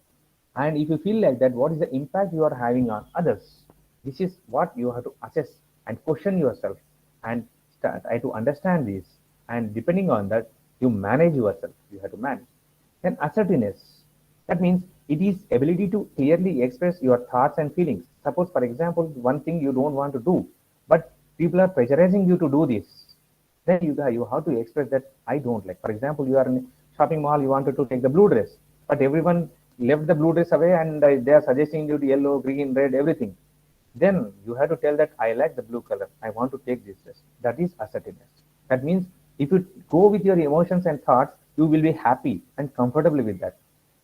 And if you feel like that, what is the impact you are having on others? This is what you have to assess and question yourself and try to understand this. And depending on that, you manage yourself. You have to manage. Then assertiveness. That means it is ability to clearly express your thoughts and feelings. Suppose, for example, one thing you don't want to do, but people are pressurizing you to do this. Then you have to express that I don't like. For example, you are in a shopping mall, you wanted to take the blue dress, but everyone left the blue dress away and they are suggesting you to yellow, green, red, everything. Then you have to tell that I like the blue color. I want to take this dress. That is assertiveness. That means if you go with your emotions and thoughts, you will be happy and comfortable with that.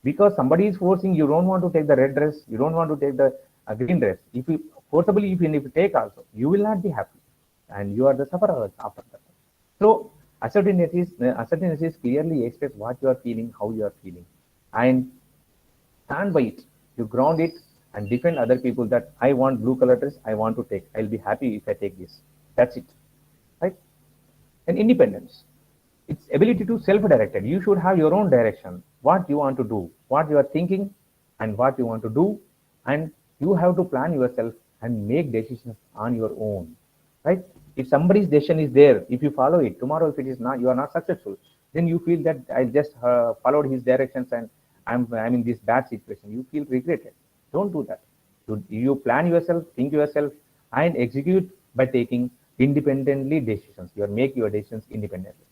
Because somebody is forcing, you don't want to take the red dress, you don't want to take the green dress. If you forcibly, if you take also, you will not be happy, and you are the sufferer after that. So assertiveness is clearly express what you are feeling, how you are feeling, and stand by it. You ground it and defend other people that I want blue color dress, I want to take. I'll be happy if I take this. That's it, right? And independence. It's ability to self-directed. You should have your own direction, what you want to do, what you are thinking, and what you want to do, and you have to plan yourself and make decisions on your own, right? If somebody's decision is there, if you follow it, tomorrow if it is not, you are not successful, then you feel that I just followed his directions and I'm in this bad situation. You feel regretted. Don't do that. You plan yourself, think yourself, and execute by taking independently decisions. You make your decisions independently,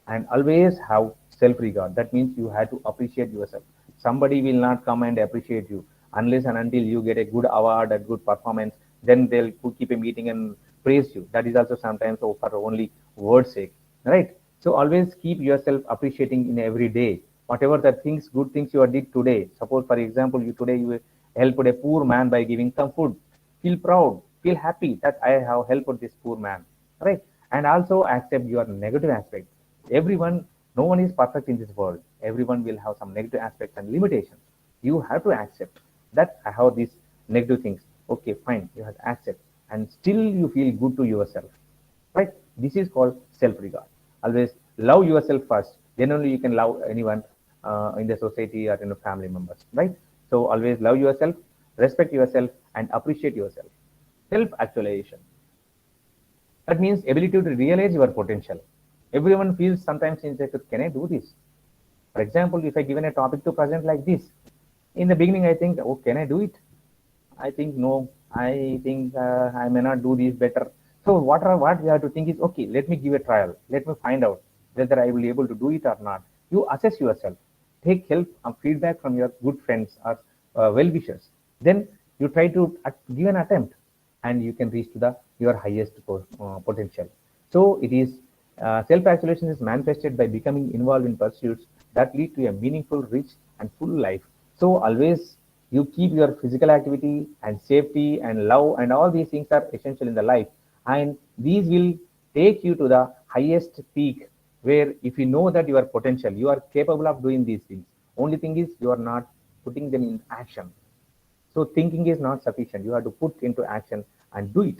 and always have self-regard. That means you have to appreciate yourself. Somebody will not come and appreciate you unless and until you get a good award, a good performance. Then they'll keep a meeting and praise you. That is also sometimes for only word's sake, right? So always keep yourself appreciating in every day. Whatever the things, good things you did today. Suppose, for example, you helped a poor man by giving some food. Feel proud, feel happy that I have helped this poor man, right? And also accept your negative aspect. Everyone, no one is perfect in this world. Everyone will have some negative aspects and limitations. You have to accept that I have these negative things. Okay, fine, you have to accept, and still you feel good to yourself, right? This is called self-regard. Always love yourself first, then only you can love anyone in the society or in the family members, right? So always love yourself, respect yourself, and appreciate yourself. Self-actualization, that means ability to realize your potential. Everyone feels sometimes insecure. Can I do this? For example, if I given a topic to present like this, in the beginning I think, oh, can I do it? I think no. I think I may not do this better. So what we have to think is, okay, let me give a trial. Let me find out whether I will be able to do it or not. You assess yourself. Take help and feedback from your good friends or well-wishers. Then you try to give an attempt, and you can reach to the your highest potential. So it is self-isolation is manifested by becoming involved in pursuits that lead to a meaningful, rich, and full life. So always you keep your physical activity and safety and love and all these things are essential in the life, and these will take you to the highest peak, where if you know that your potential, you are capable of doing these things. Only thing is you are not putting them in action. So thinking is not sufficient. You have to put into action and do it.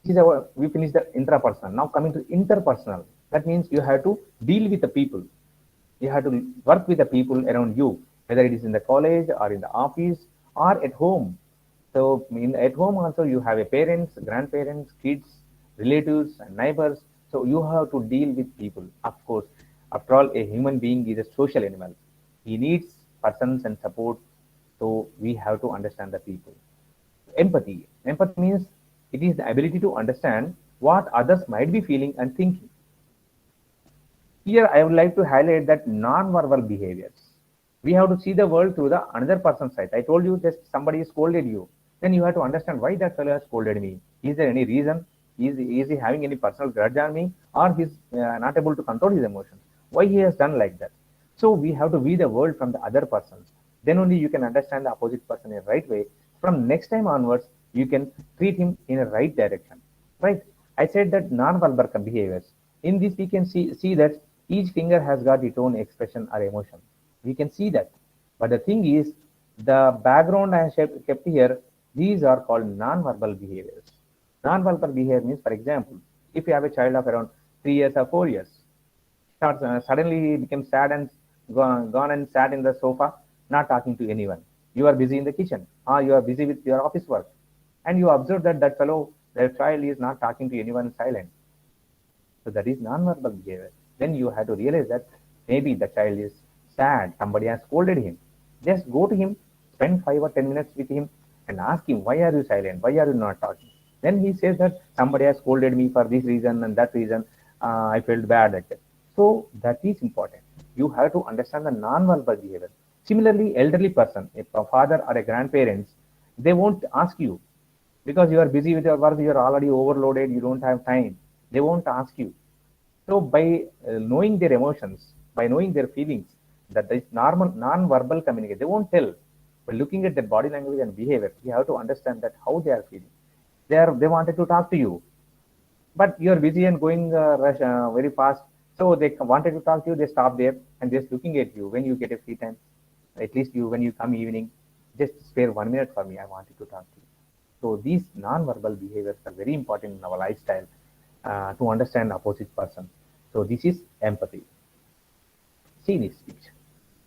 This is our, we finished the intrapersonal. Now coming to interpersonal. That means you have to deal with the people. You have to work with the people around you, whether it is in the college or in the office or at home. So at home also you have a parents, grandparents, kids, relatives, and neighbors. So you have to deal with people. Of course, after all, a human being is a social animal. He needs persons and support. So we have to understand the people. Empathy. Empathy means it is the ability to understand what others might be feeling and thinking. Here, I would like to highlight that non-verbal behaviors. We have to see the world through the another person's side. I told you just somebody scolded you. Then you have to understand why that fellow has scolded me. Is there any reason? Is he having any personal grudge on me? Or he's not able to control his emotions? Why he has done like that? So we have to view the world from the other persons. Then only you can understand the opposite person in a right way. From next time onwards, you can treat him in a right direction. Right? I said that non-verbal behaviors. In this, we can see that each finger has got its own expression or emotion. We can see that. But the thing is, the background I have kept here, these are called non-verbal behaviors. Non-verbal behavior means, for example, if you have a child of around 3 years or 4 years, suddenly became sad and gone and sat in the sofa, not talking to anyone. You are busy in the kitchen or you are busy with your office work. And you observe that that child is not talking to anyone silent. So that is non-verbal behavior. Then you have to realize that maybe the child is sad. Somebody has scolded him. Just go to him, spend 5 or 10 minutes with him, and ask him, why are you silent? Why are you not talking? Then he says that somebody has scolded me for this reason and that reason. I felt bad at it. So that is important. You have to understand the non-verbal behavior. Similarly, elderly person, a father or a grandparents, they won't ask you because you are busy with your work. You are already overloaded. You don't have time. They won't ask you. So by knowing their emotions, by knowing their feelings, that is normal non-verbal communication, they won't tell. By looking at their body language and behavior, you have to understand that how they are feeling. They wanted to talk to you, but you are busy and going very fast. So they wanted to talk to you. They stop there and just looking at you. When you get a free time, at least you when you come evening, just spare 1 minute for me. I wanted to talk to you. So these non-verbal behaviors are very important in our lifestyle to understand opposite person. So this is empathy. See this picture.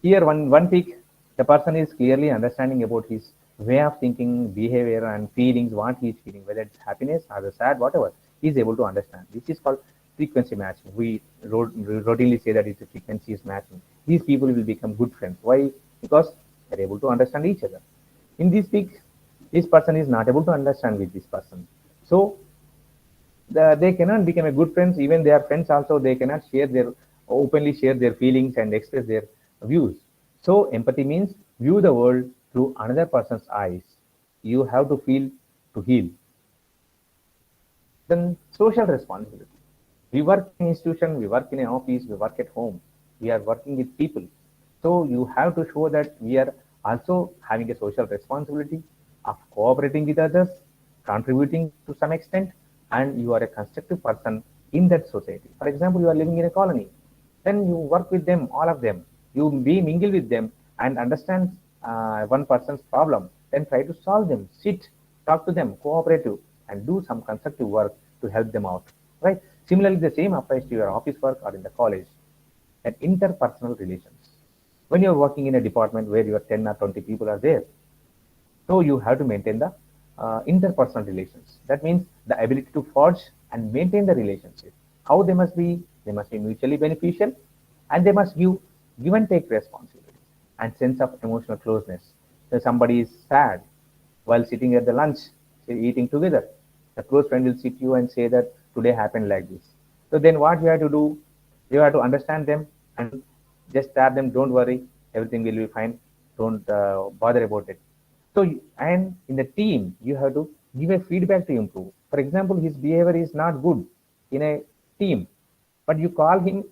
Here one peak, the person is clearly understanding about his way of thinking, behavior and feelings, what he is feeling, whether it's happiness or the sad, whatever, he is able to understand. This is called frequency matching. We routinely say that it's a frequency is matching. These people will become good friends. Why? Because they're able to understand each other. In this peak, this person is not able to understand with this person. So they cannot become a good friends. Even they are friends also, they cannot openly share their feelings and express their views. So empathy means view the world through another person's eyes. You have to feel to heal. Then social responsibility. We work in institution, we work in an office, we work at home. We are working with people. So you have to show that we are also having a social responsibility of cooperating with others, contributing to some extent, and you are a constructive person in that society. For example, you are living in a colony, then you work with them, all of them. You be mingle with them and understand one person's problem, then try to solve them. Sit, talk to them, cooperative, and do some constructive work to help them out. Right? Similarly, the same applies to your office work or in the college. And interpersonal relations. When you're working in a department where your 10 or 20 people are there, so you have to maintain the interpersonal relations. That means the ability to forge and maintain the relationship. How they must be? They must be mutually beneficial, and they must give and take responsibility and sense of emotional closeness. So somebody is sad while sitting at the lunch, say, eating together. The close friend will sit you and say that today happened like this. So then what you have to do? You have to understand them and just tell them, don't worry, everything will be fine. Don't bother about it. So, and in the team, you have to give a feedback to improve. For example, his behavior is not good in a team, but you call him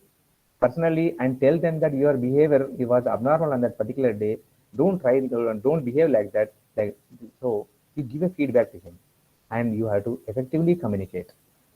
personally and tell them that your behavior was abnormal on that particular day. Don't behave like that. So you give a feedback to him, and you have to effectively communicate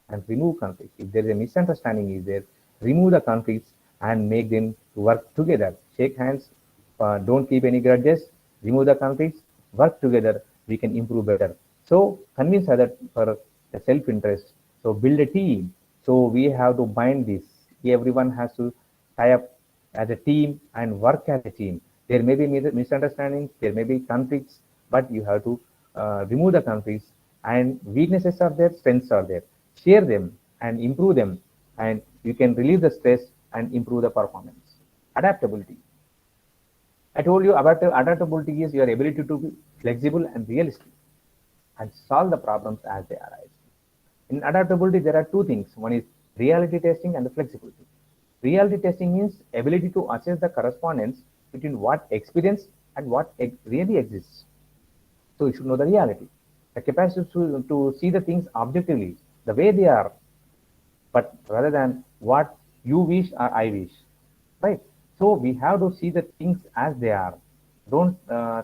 and remove conflicts. If there is a misunderstanding, is there, remove the conflicts and make them to work together. Shake hands, don't keep any grudges, remove the conflicts, work together, we can improve better. So convince others for the self-interest. So build a team. So we have to bind this. Everyone has to tie up as a team and work as a team. There may be misunderstandings, there may be conflicts, but you have to remove the conflicts, and weaknesses are there, strengths are there. Share them and improve them, and you can relieve the stress and improve the performance. Adaptability. I told you about adaptability is your ability to be flexible and realistic and solve the problems as they arise. In adaptability, there are two things. One is reality testing and the flexibility. Reality testing means ability to assess the correspondence between what experience and what really exists. So you should know the reality. The capacity to see the things objectively, the way they are, but rather than what you wish or I wish, right? So we have to see the things as they are. Don't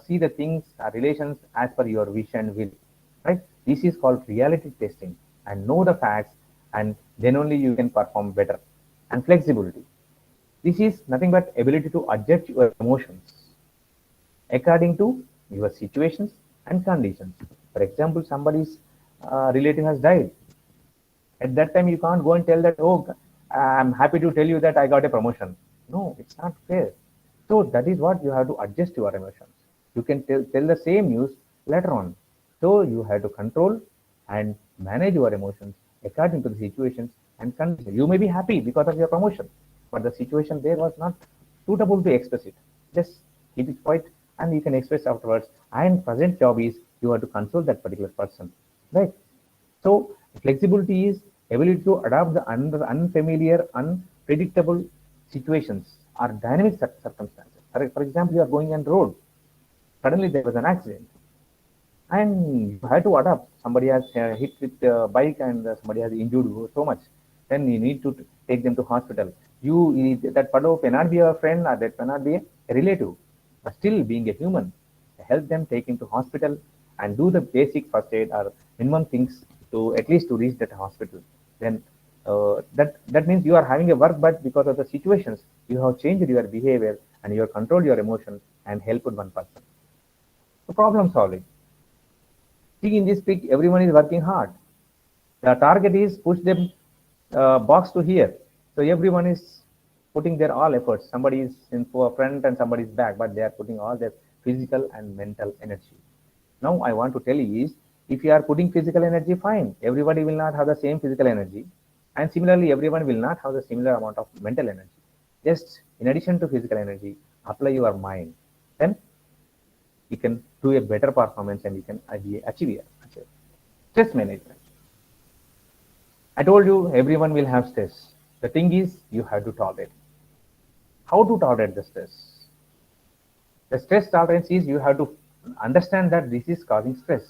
see the things, relations as per your wish and will, right? This is called reality testing, and know the facts, and then only you can perform better. And flexibility. This is nothing but ability to adjust your emotions according to your situations and conditions. For example, somebody's relative has died. At that time, you can't go and tell that, oh, I'm happy to tell you that I got a promotion. No, it's not fair. So that is what you have to adjust your emotions. You can tell the same news later on. So you have to control and manage your emotions according to the situations and conditions. You may be happy because of your promotion, but the situation there was not suitable to express it. Just keep it quiet and you can express afterwards. And present job is you have to console that particular person, right? So flexibility is ability to adapt the unfamiliar, unpredictable situations or dynamic circumstances. For example, you are going on the road. Suddenly there was an accident and you had to adapt. Somebody has hit with the bike and somebody has injured so much. Then you need to take them to hospital. That fellow cannot be a friend or that cannot be a relative, but still being a human, help them take him to hospital and do the basic first aid or minimum things to at least to reach that hospital. Then that means you are having a work, but because of the situations, you have changed your behavior and you have controlled your emotions and helped one person. So problem solving. See, in this pic, everyone is working hard. The target is push them box to here. So everyone is putting their all efforts. Somebody is in for front and somebody is back, but they are putting all their physical and mental energy. Now I want to tell you is, if you are putting physical energy, fine. Everybody will not have the same physical energy. And similarly, everyone will not have the similar amount of mental energy. Just in addition to physical energy, apply your mind. Then you can do a better performance and you can achieve it. Stress management. I told you everyone will have stress. The thing is, you have to tolerate. How to tolerate the stress? The stress tolerance is you have to understand that this is causing stress.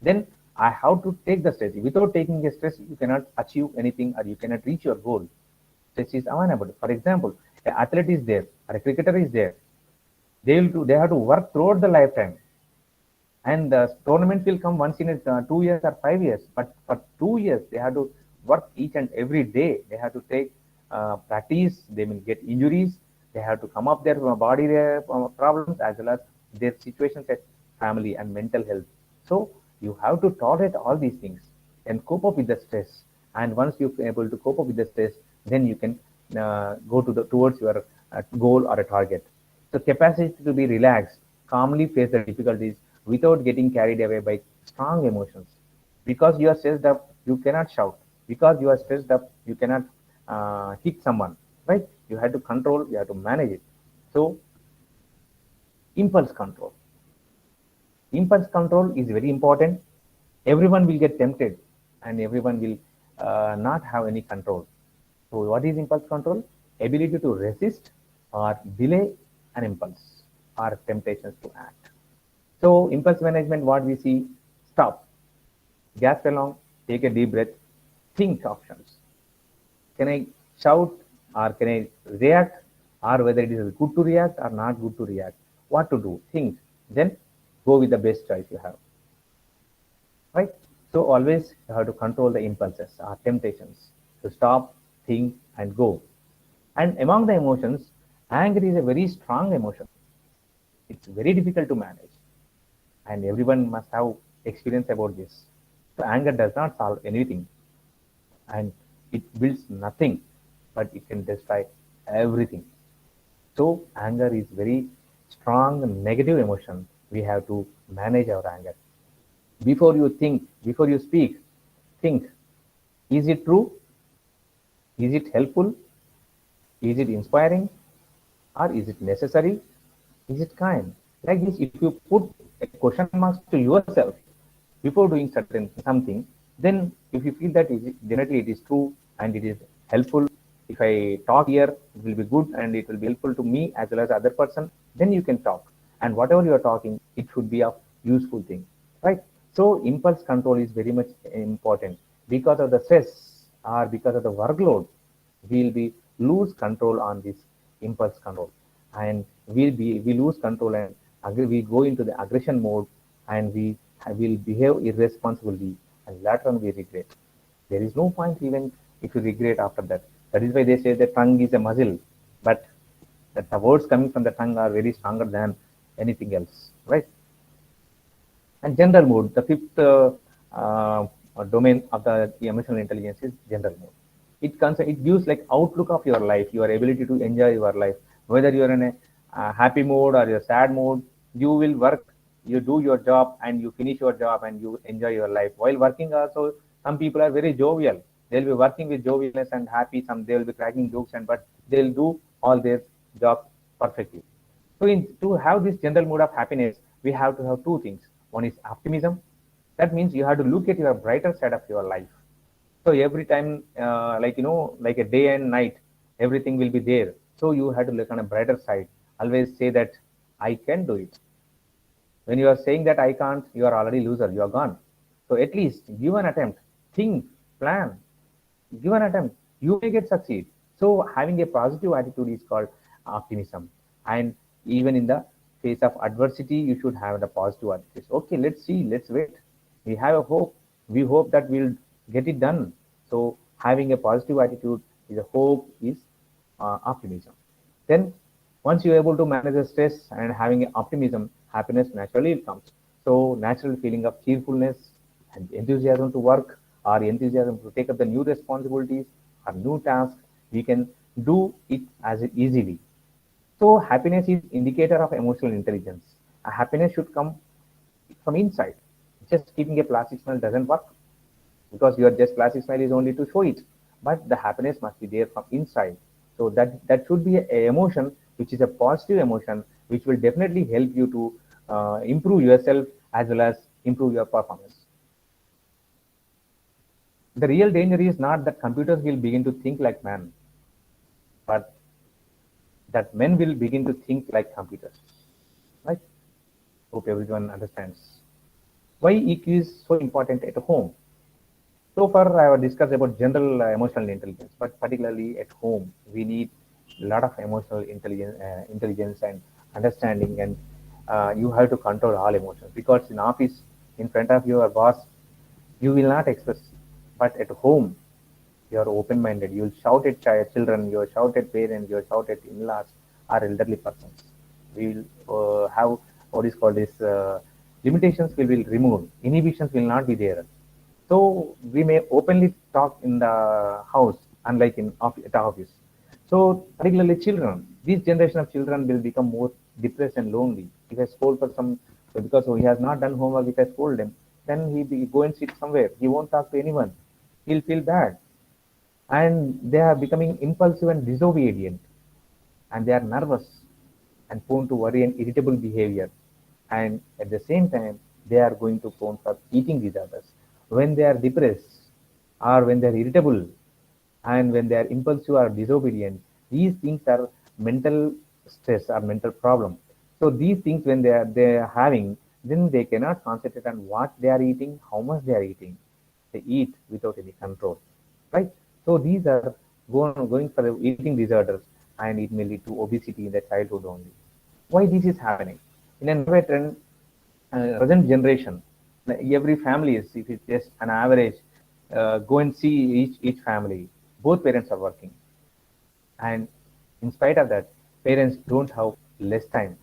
Then I have to take the stress. Without taking a stress, you cannot achieve anything or you cannot reach your goal. Stress is avoidable. For example, an athlete is there or a cricketer is there. They have to work throughout the lifetime. And the tournament will come once in 2 years or 5 years. But for 2 years, they have to work each and every day. They have to take practice. They will get injuries. They have to come up their body problems as well as their situations at family and mental health. So you have to tolerate all these things and cope up with the stress. And once you're able to cope up with the stress, then you can go towards your goal or a target. So capacity to be relaxed, calmly face the difficulties without getting carried away by strong emotions. Because you are stressed up, you cannot shout. Because you are stressed up, you cannot hit someone, right? You have to control, you have to manage it. So impulse control. Impulse control is very important. Everyone will get tempted and everyone will not have any control. So what is impulse control? Ability to resist or delay an impulse or temptations to act. So impulse management, what we see, stop, gasp along, take a deep breath, think options. Can I shout or can I react, or whether it is good to react or not good to react? What to do? Think. Then go with the best choice you have. Right? So always you have to control the impulses or temptations. To stop, think, and go. And among the emotions, anger is a very strong emotion. It's very difficult to manage, and everyone must have experience about this. So anger does not solve anything, and it builds nothing, but it can destroy everything. So anger is very strong negative emotion. We have to manage our anger. Before you think, before you speak, think, is it true? Is it helpful? Is it inspiring? Or is it necessary? Is it kind? Like this, if you put a question marks to yourself before doing certain something, then if you feel that generally it is true and it is helpful, if I talk here, it will be good and it will be helpful to me as well as other person, then you can talk. And whatever you are talking, it should be a useful thing, right? So impulse control is very much important. Because of the stress or because of the workload, we'll be lose control on this impulse control, and we lose control and we go into the aggression mode, and we will behave irresponsibly, and later on we regret. There is no point even if you regret after that. That is why they say the tongue is a muscle, but that the words coming from the tongue are very stronger than anything else, right? And general mode, the fifth domain of the emotional intelligence is general mode. It gives like outlook of your life, your ability to enjoy your life. Whether you're in a happy mode or a sad mode, you will work, you do your job, and you finish your job, and you enjoy your life. While working, also some people are very jovial. They'll be working with jovialness and happy. Some they will be cracking jokes, and but they'll do all their job perfectly. So to have this general mood of happiness, we have to have two things. One is optimism. That means you have to look at your brighter side of your life. So every time, like a day and night, everything will be there. So you have to look on a brighter side. Always say that I can do it. When you are saying that I can't, you are already loser. You are gone. So at least give an attempt. Think, plan, give an attempt. You may get succeed. So having a positive attitude is called optimism. And even in the face of adversity, you should have the positive attitude. Okay, let's see, let's wait. We have a hope. We hope that we'll get it done. So having a positive attitude is a hope, is optimism. Then once you're able to manage the stress and having optimism, happiness naturally comes. So natural feeling of cheerfulness and enthusiasm to work, or enthusiasm to take up the new responsibilities or new tasks, we can do it as easily. So happiness is indicator of emotional intelligence. A happiness should come from inside. Just keeping a plastic smile doesn't work, because your just plastic smile is only to show it, but the happiness must be there from inside. So that should be a emotion which is a positive emotion, which will definitely help you to improve yourself as well as improve your performance. The real danger is not that computers will begin to think like man, but that men will begin to think like computers, right? Hope everyone understands why EQ is so important at home. So far, I have discussed about general emotional intelligence, but particularly at home, we need a lot of emotional intelligence and understanding, and you have to control all emotions. Because in office, in front of your boss, you will not express, but at home, you are open-minded. You will shout at children, you will shout at parents, you will shout at in-laws or elderly persons. We will have what is called this limitations will be removed. Inhibitions will not be there. So we may openly talk in the house, unlike in the office. So particularly children, this generation of children will become more depressed and lonely. If I scold for some, because he has not done homework, if I scold him, then he go and sit somewhere. He won't talk to anyone. He'll feel bad, and they are becoming impulsive and disobedient, and they are nervous and prone to worry and irritable behavior, and at the same time they are going to prone for eating disorders. When they are depressed or when they are irritable and when they are impulsive or disobedient, these things are mental stress or mental problem. So these things, when they are having, then they cannot concentrate on what they are eating, how much they are eating. They eat without any control, right? So these are going for the eating disorders, and it may lead to obesity in the childhood only. Why this is happening? In a nowadays trend, present generation, every family is, if it's just an average, go and see each family, both parents are working, and in spite of that, parents don't have less time.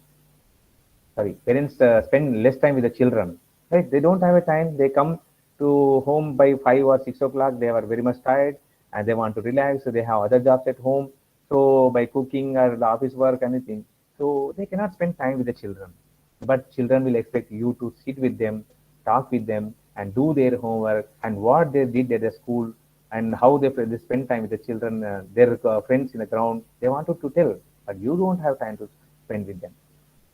parents spend less time with the children, right? They don't have a time. They come to home by 5 or 6 o'clock. They are very much tired and they want to relax. So they have other jobs at home. So by cooking or the office work, anything, so they cannot spend time with the children. But children will expect you to sit with them, talk with them, and do their homework and what they did at the school and how they spend time with the children, their friends in the ground. They wanted to tell, but you don't have time to spend with them,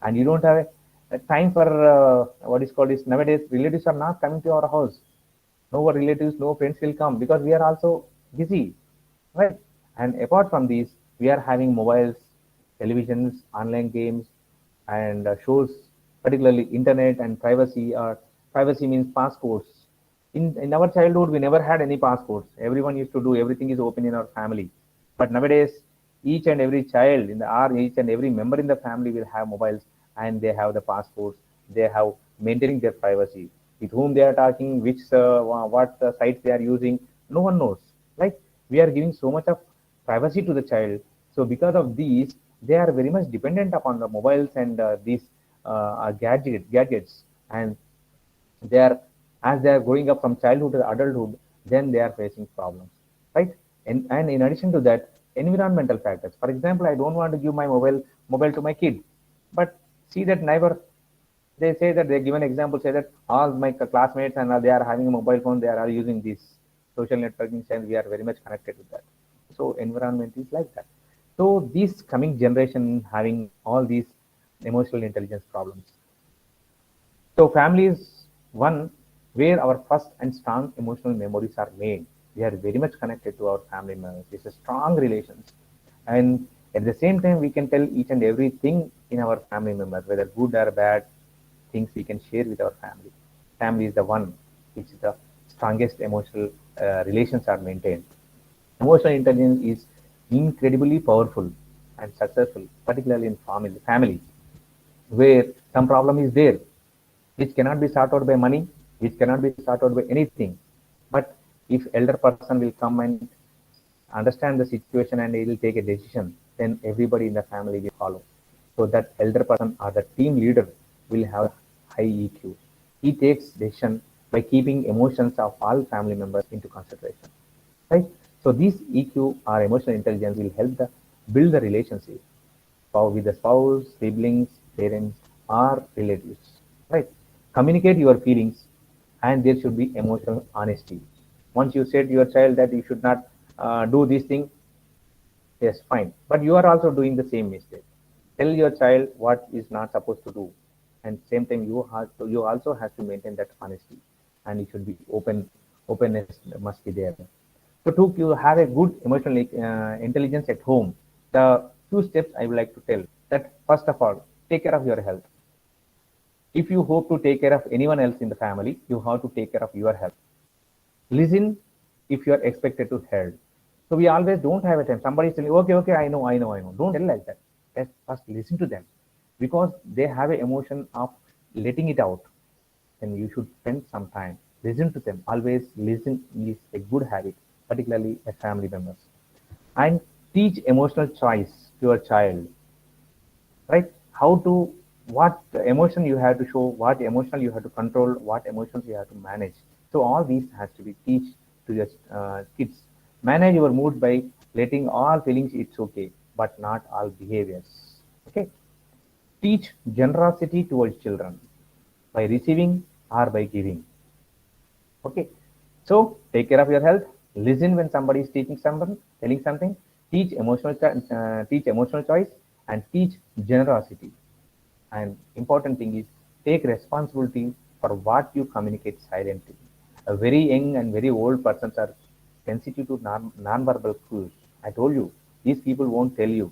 and you don't have a time for what is called is nowadays relatives are not coming to our house. No relatives, no friends will come because we are also busy, right? And apart from these, we are having mobiles, televisions, online games, and shows, particularly internet and privacy. Or privacy means passcodes. In our childhood, we never had any passcodes. Everyone used to do everything is open in our family. But nowadays, each and every child in the or each and every member in the family will have mobiles and they have the passcodes. They have maintaining their privacy. With whom they are talking, which what sites they are using, no one knows. Like we are giving so much of privacy to the child. So because of these, they are very much dependent upon the mobiles and these gadgets, and they are as they are growing up from childhood to adulthood, then they are facing problems, right? And in addition to that, environmental factors. For example, I don't want to give my mobile to my kid, but see that neighbor, they say that they give an example, say that all my classmates and they are having a mobile phone, they are all using this social networking, and we are very much connected with that. So environment is like that. So this coming generation having all these emotional intelligence problems. So family is one where our first and strong emotional memories are made. We are very much connected to our family members. It's a strong relations. And at the same time, we can tell each and everything in our family members, whether good or bad things we can share with our family. Family is the one which is the strongest emotional relations are maintained. Emotional intelligence is incredibly powerful and successful, particularly in family, where some problem is there, which cannot be sorted out by money, which cannot be sorted out by anything. But if elder person will come and understand the situation and he will take a decision, then everybody in the family will follow. So that elder person or the team leader will have high EQ. He takes decision by keeping emotions of all family members into consideration, right? So this EQ or emotional intelligence will help the build the relationship with the spouse, siblings, parents, or relatives, right? Communicate your feelings, and there should be emotional honesty. Once you said to your child that you should not do this thing, yes, fine, but you are also doing the same mistake. Tell your child what is not supposed to do, and same time you also have to maintain that honesty, and it should be openness must be there. So to you have a good emotional intelligence at home, the two steps I would like to tell that first of all, take care of your health. If you hope to take care of anyone else in the family, you have to take care of your health. Listen if you are expected to heard. So we always don't have a time. Somebody is telling, okay, okay, I know. Don't tell like that. Just first listen to them because they have an emotion of letting it out. Then you should spend some time. Listen to them. Always listen is a good habit, particularly as family members. And teach emotional choice to your child, right? How to, what emotion you have to show, what emotion you have to control, what emotions you have to manage. So all these has to be teach to your kids. Manage your mood by letting all feelings it's okay, but not all behaviors. Okay. Teach generosity towards children by receiving or by giving. Okay. So take care of your health. Listen when somebody is teaching someone, telling something. Teach emotional choice and teach generosity. And important thing is take responsibility for what you communicate silently. A very young and very old persons are sensitive to non-verbal cues. I told you, these people won't tell you,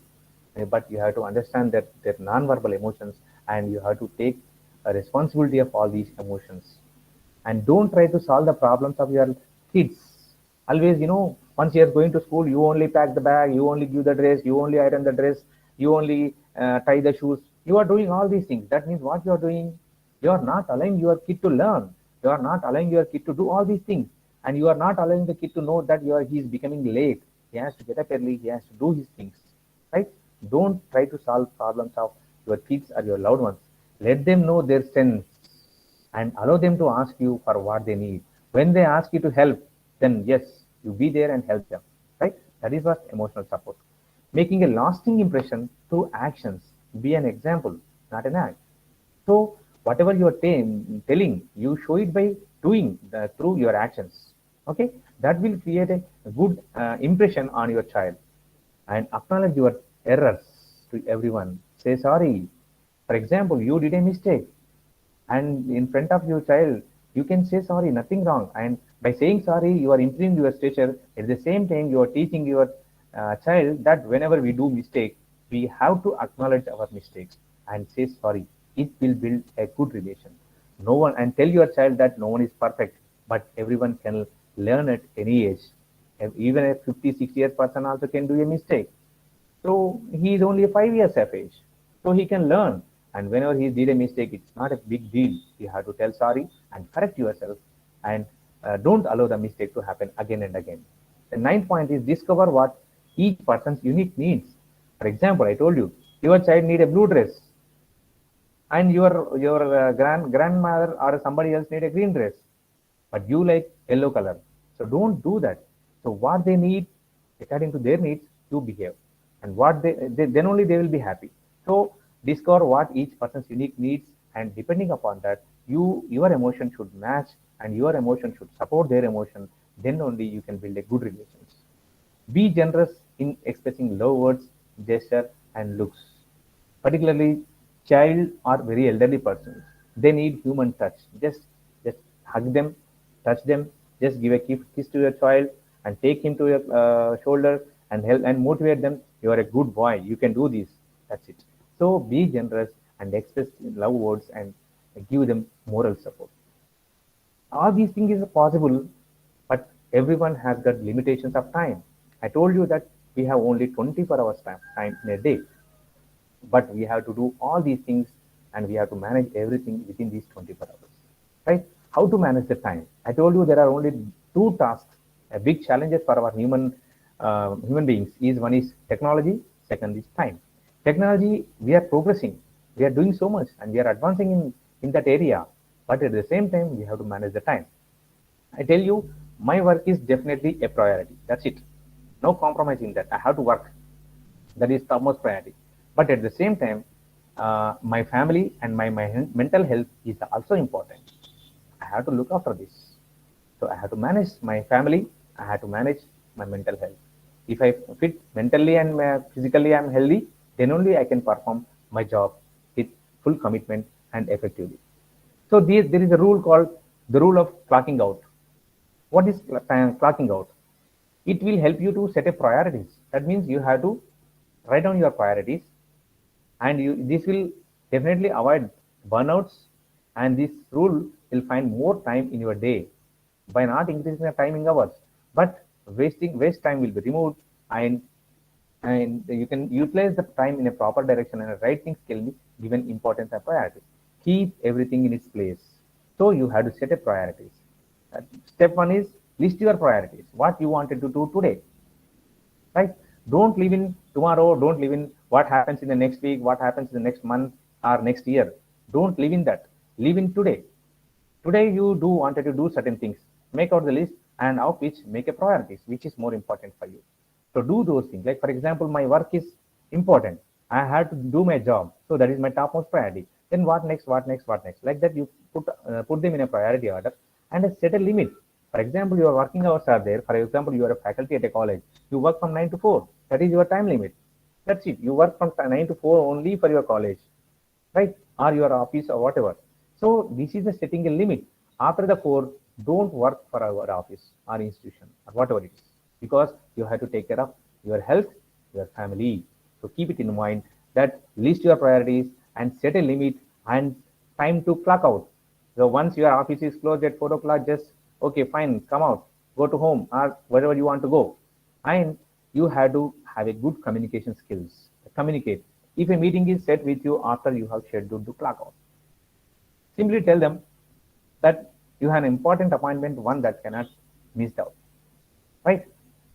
but you have to understand that their non-verbal emotions, and you have to take a responsibility of all these emotions. And don't try to solve the problems of your kids. Always, once you're going to school, you only pack the bag, you only give the dress, you only iron the dress, you only tie the shoes. You are doing all these things. That means what you are doing, you are not allowing your kid to learn. You are not allowing your kid to do all these things. And you are not allowing the kid to know that he is becoming late. He has to get up early, he has to do his things, right? Don't try to solve problems of your kids or your loved ones. Let them know their strengths and allow them to ask you for what they need. When they ask you to help, then yes, you be there and help them, right? That is what emotional support. Making a lasting impression through actions. Be an example, not an act. So whatever you are telling, you show it by doing through your actions. Okay, that will create a good impression on your child. And acknowledge your errors to everyone. Say sorry. For example, you did a mistake, and in front of your child, you can say sorry, nothing wrong. And by saying sorry, you are improving your stature. At the same time, you are teaching your child that whenever we do mistake, we have to acknowledge our mistakes and say sorry. It will build a good relation. No one, and tell your child that no one is perfect, but everyone can learn at any age. Even a 50, 60-year person also can do a mistake. So he is only 5 years of age. So he can learn. And whenever he did a mistake, it's not a big deal. You have to tell sorry and correct yourself, and don't allow the mistake to happen again and again. The ninth point is discover what each person's unique needs. For example, I told you, your child need a blue dress, and your grandmother or somebody else need a green dress, but you like yellow color. So don't do that. So what they need, according to their needs, you behave, and what they then only they will be happy. So discover what each person's unique needs, and depending upon that, your emotion should match, and your emotion should support their emotion. Then only you can build a good relations. Be generous in expressing love words, gesture, and looks. Particularly, child or very elderly persons, they need human touch. Just hug them, touch them. Just give a kiss to your child and take him to your shoulder and help and motivate them. You are a good boy. You can do this. That's it. So be generous and express love words and give them moral support. All these things is possible, but everyone has got limitations of time. I told you that we have only 24 hours time in a day, but we have to do all these things, and we have to manage everything within these 24 hours, right? How to manage the time? I told you there are only two tasks, a big challenges for our human beings. Is one is technology, second is time. Technology, we are progressing, we are doing so much, and we are advancing in that area, but at the same time we have to manage the time. I tell you, my work is definitely a priority. That's it. No compromising that. I have to work. That is topmost priority. But at the same time, my family and my mental health is also important. I have to look after this. So I have to manage my family. I have to manage my mental health. If I fit mentally and physically I'm healthy, then only I can perform my job with full commitment and effectively. So there is a rule called the rule of clocking out. What is clocking out? It will help you to set a priorities. That means you have to write down your priorities, and this will definitely avoid burnouts, and this rule will find more time in your day by not increasing the timing hours, but waste time will be removed, and you can utilize the time in a proper direction, and the right things can be given importance and priority. Keep everything in its place. So you have to set a priorities. Step one is list your priorities, what you wanted to do today, right? Don't live in tomorrow. Don't live in what happens in the next week, what happens in the next month or next year. Don't live in that. Live in today. Today you do wanted to do certain things. Make out the list, and of which make a priorities, which is more important for you. So do those things. Like for example, my work is important. I have to do my job. So that is my topmost priority. Then what next, what next, what next? Like that, you put them in a priority order and set a limit. For example, your working hours are there. For example, you are a faculty at a college. You work from 9 to 4. That is your time limit. That's it. You work from 9 to 4 only for your college, right? Or your office or whatever. So this is the setting a limit. After the 4, don't work for our office or institution or whatever it is, because you have to take care of your health, your family. So keep it in mind that list your priorities and set a limit and time to clock out. So once your office is closed at 4 o'clock, just okay, fine, come out, go to home or wherever you want to go. And you have to have a good communication skills. Communicate. If a meeting is set with you after you have scheduled to clock out, simply tell them that you have an important appointment, one that cannot missed out, right?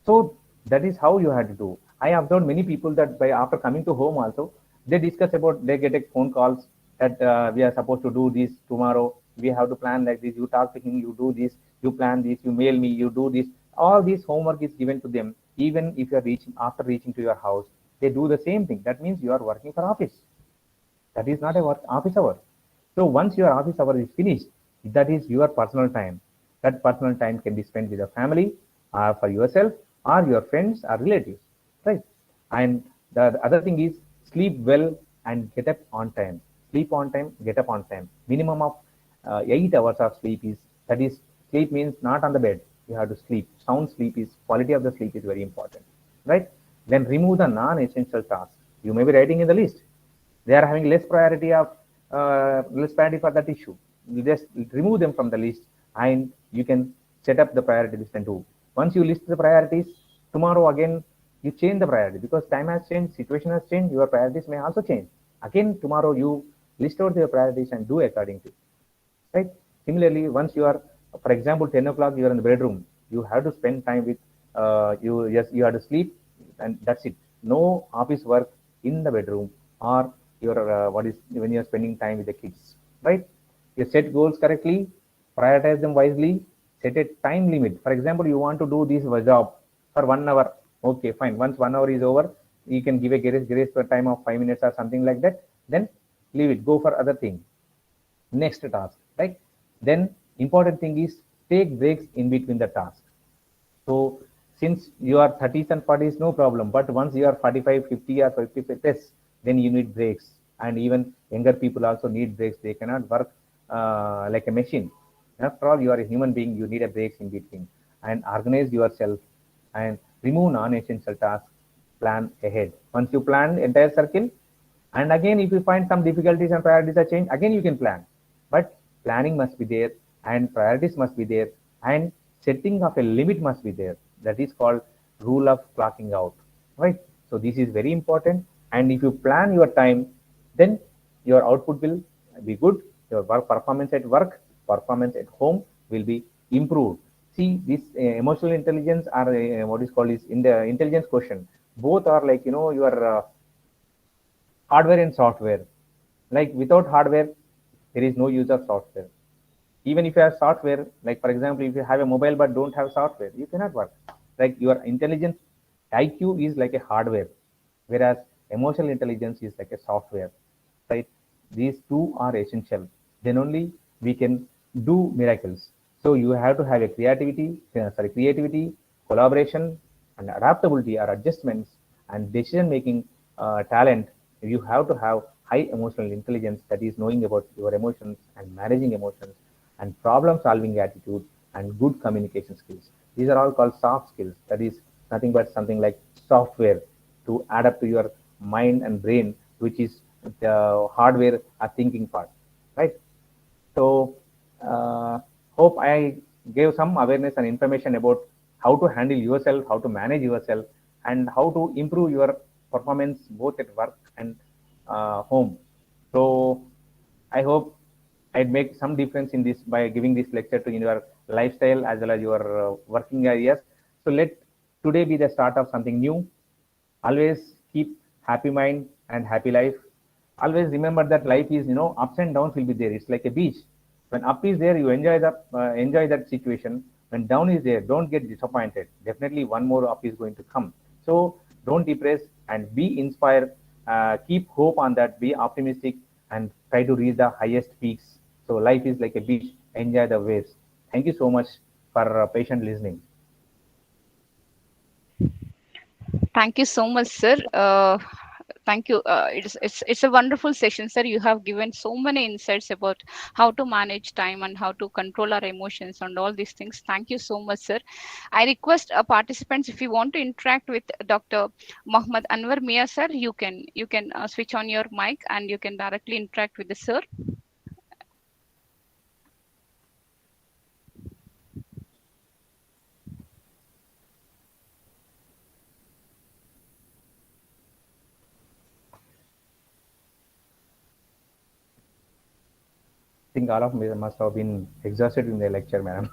So that is how you have to do. I observed many people that by after coming to home also, they discuss about, they get a phone calls that we are supposed to do this tomorrow. We have to plan like this. You talk to him, you do this, you plan this, you mail me, you do this. All this homework is given to them. Even if you are reaching, after reaching to your house, they do the same thing. That means you are working for office. That is not a work office hour. So once your office hour is finished, that is your personal time. That personal time can be spent with your family, or for yourself, or your friends or relatives, right? And the other thing is sleep well and get up on time. Sleep on time, get up on time. Minimum of 8 hours of sleep is, that is, sleep means not on the bed. You have to sleep. Sound sleep is, quality of the sleep is very important, right? Then remove the non-essential tasks. You may be writing in the list. They are having less priority for that issue. You just remove them from the list, and you can set up the priority list and do. Once you list the priorities, tomorrow again you change the priority, because time has changed, situation has changed, your priorities may also change. Again tomorrow you list out your priorities and do accordingly, right? Similarly, once you are, for example, 10 o'clock you are in the bedroom, you have to spend time with you. Yes, you have to sleep, and that's it. No office work in the bedroom, or your what is, when you are spending time with the kids, right? You set goals correctly, prioritize them wisely, set a time limit. For example, you want to do this job for 1 hour. Okay, fine. Once 1 hour is over, you can give a grace for time of 5 minutes or something like that. Then leave it, go for other thing, next task, right? Then important thing is take breaks in between the task. So since you are 30s and 40s, no problem. But once you are 45, 50 or 55 plus, then you need breaks. And even younger people also need breaks. They cannot work like a machine. After all, you are a human being. You need a break in between. And organize yourself and remove non-essential tasks. Plan ahead. Once you plan entire circle, and again, if you find some difficulties and priorities are changed, again you can plan. But planning must be there, and priorities must be there, and setting of a limit must be there. That is called rule of clocking out, right? So this is very important. And if you plan your time, then your output will be good. Your work performance at work, performance at home will be improved. See, this emotional intelligence, or what is called is in the intelligence question. Both are like, your hardware and software. Like without hardware, there is no use of software. Even if you have software, like for example, if you have a mobile but don't have software, you cannot work. Like your intelligence, IQ is like a hardware, whereas emotional intelligence is like a software, right? These two are essential. Then only we can do miracles. So you have to have a creativity, collaboration, and adaptability or adjustments and decision making talent. You have to have high emotional intelligence, that is knowing about your emotions and managing emotions, and problem solving attitude, and good communication skills. These are all called soft skills. That is nothing but something like software to add up to your mind and brain, which is the hardware or thinking part, right? So hope I gave some awareness and information about how to handle yourself, how to manage yourself, and how to improve your performance both at work and home. So I hope I'd make some difference in this by giving this lecture to your lifestyle as well as your working areas. So let today be the start of something new. Always keep happy mind and happy life. Always remember that life is, ups and downs will be there. It's like a beach. When up is there, you enjoy that situation. When down is there, don't get disappointed. Definitely one more up is going to come. So don't depress and be inspired. Keep hope on that. Be optimistic and try to reach the highest peaks. So life is like a beach. Enjoy the waves. Thank you so much for patient listening. Thank you so much, sir. Thank you. It's a wonderful session, sir. You have given so many insights about how to manage time and how to control our emotions and all these things. Thank you so much, sir. I request participants, if you want to interact with Dr. Mohammed Anwar Mia, sir, you can switch on your mic and you can directly interact with the sir. I think all of me must have been exhausted in the lecture, madam.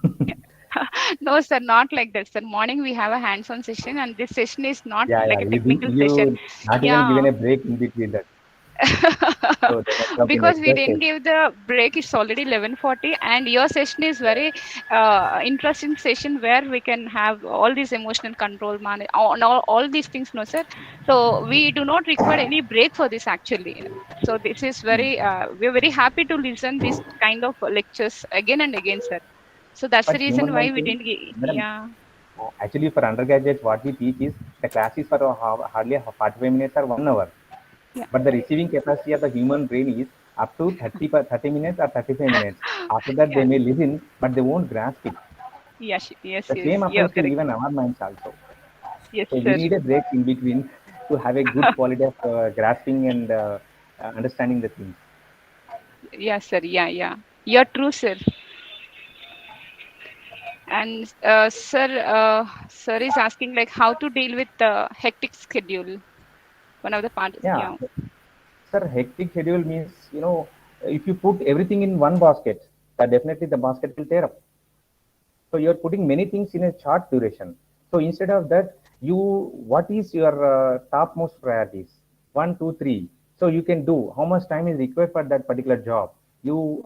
No, sir, not like that, sir. Morning we have a hands-on session, and this session is not Yeah, like yeah. a You technical session. not even Yeah. given a break in between that. So they must have been Because we didn't exhausted. give the break. It's already 11:40, and your session is very interesting session where we can have all these emotional control, all these things, no sir. So we do not require any break for this actually. So this is very we're very happy to listen this kind of lectures again and again, sir. So that's the But human reason why mind we thing, didn't. madam, Yeah. actually for undergraduates, what we teach is the class is for hardly 45 minutes or 1 hour. Yeah. But the receiving capacity of the human brain is up to 30 minutes or 35 minutes. After that, they Yeah. may listen, but they won't grasp it. Yes. Yes. The Yes. same You're applies to correct. even our minds also. Yes, So we sir. need a break in between to have a good quality of grasping and understanding the things. Yeah, sir. Yeah. Yeah. You're true, sir. And sir is asking like how to deal with the hectic schedule. One of the parts, Yeah, yeah. sir, hectic schedule means, if you put everything in one basket, definitely the basket will tear up. So you're putting many things in a short duration. So instead of that, what is your topmost priorities? One, two, three. So you can do how much time is required for that particular job. You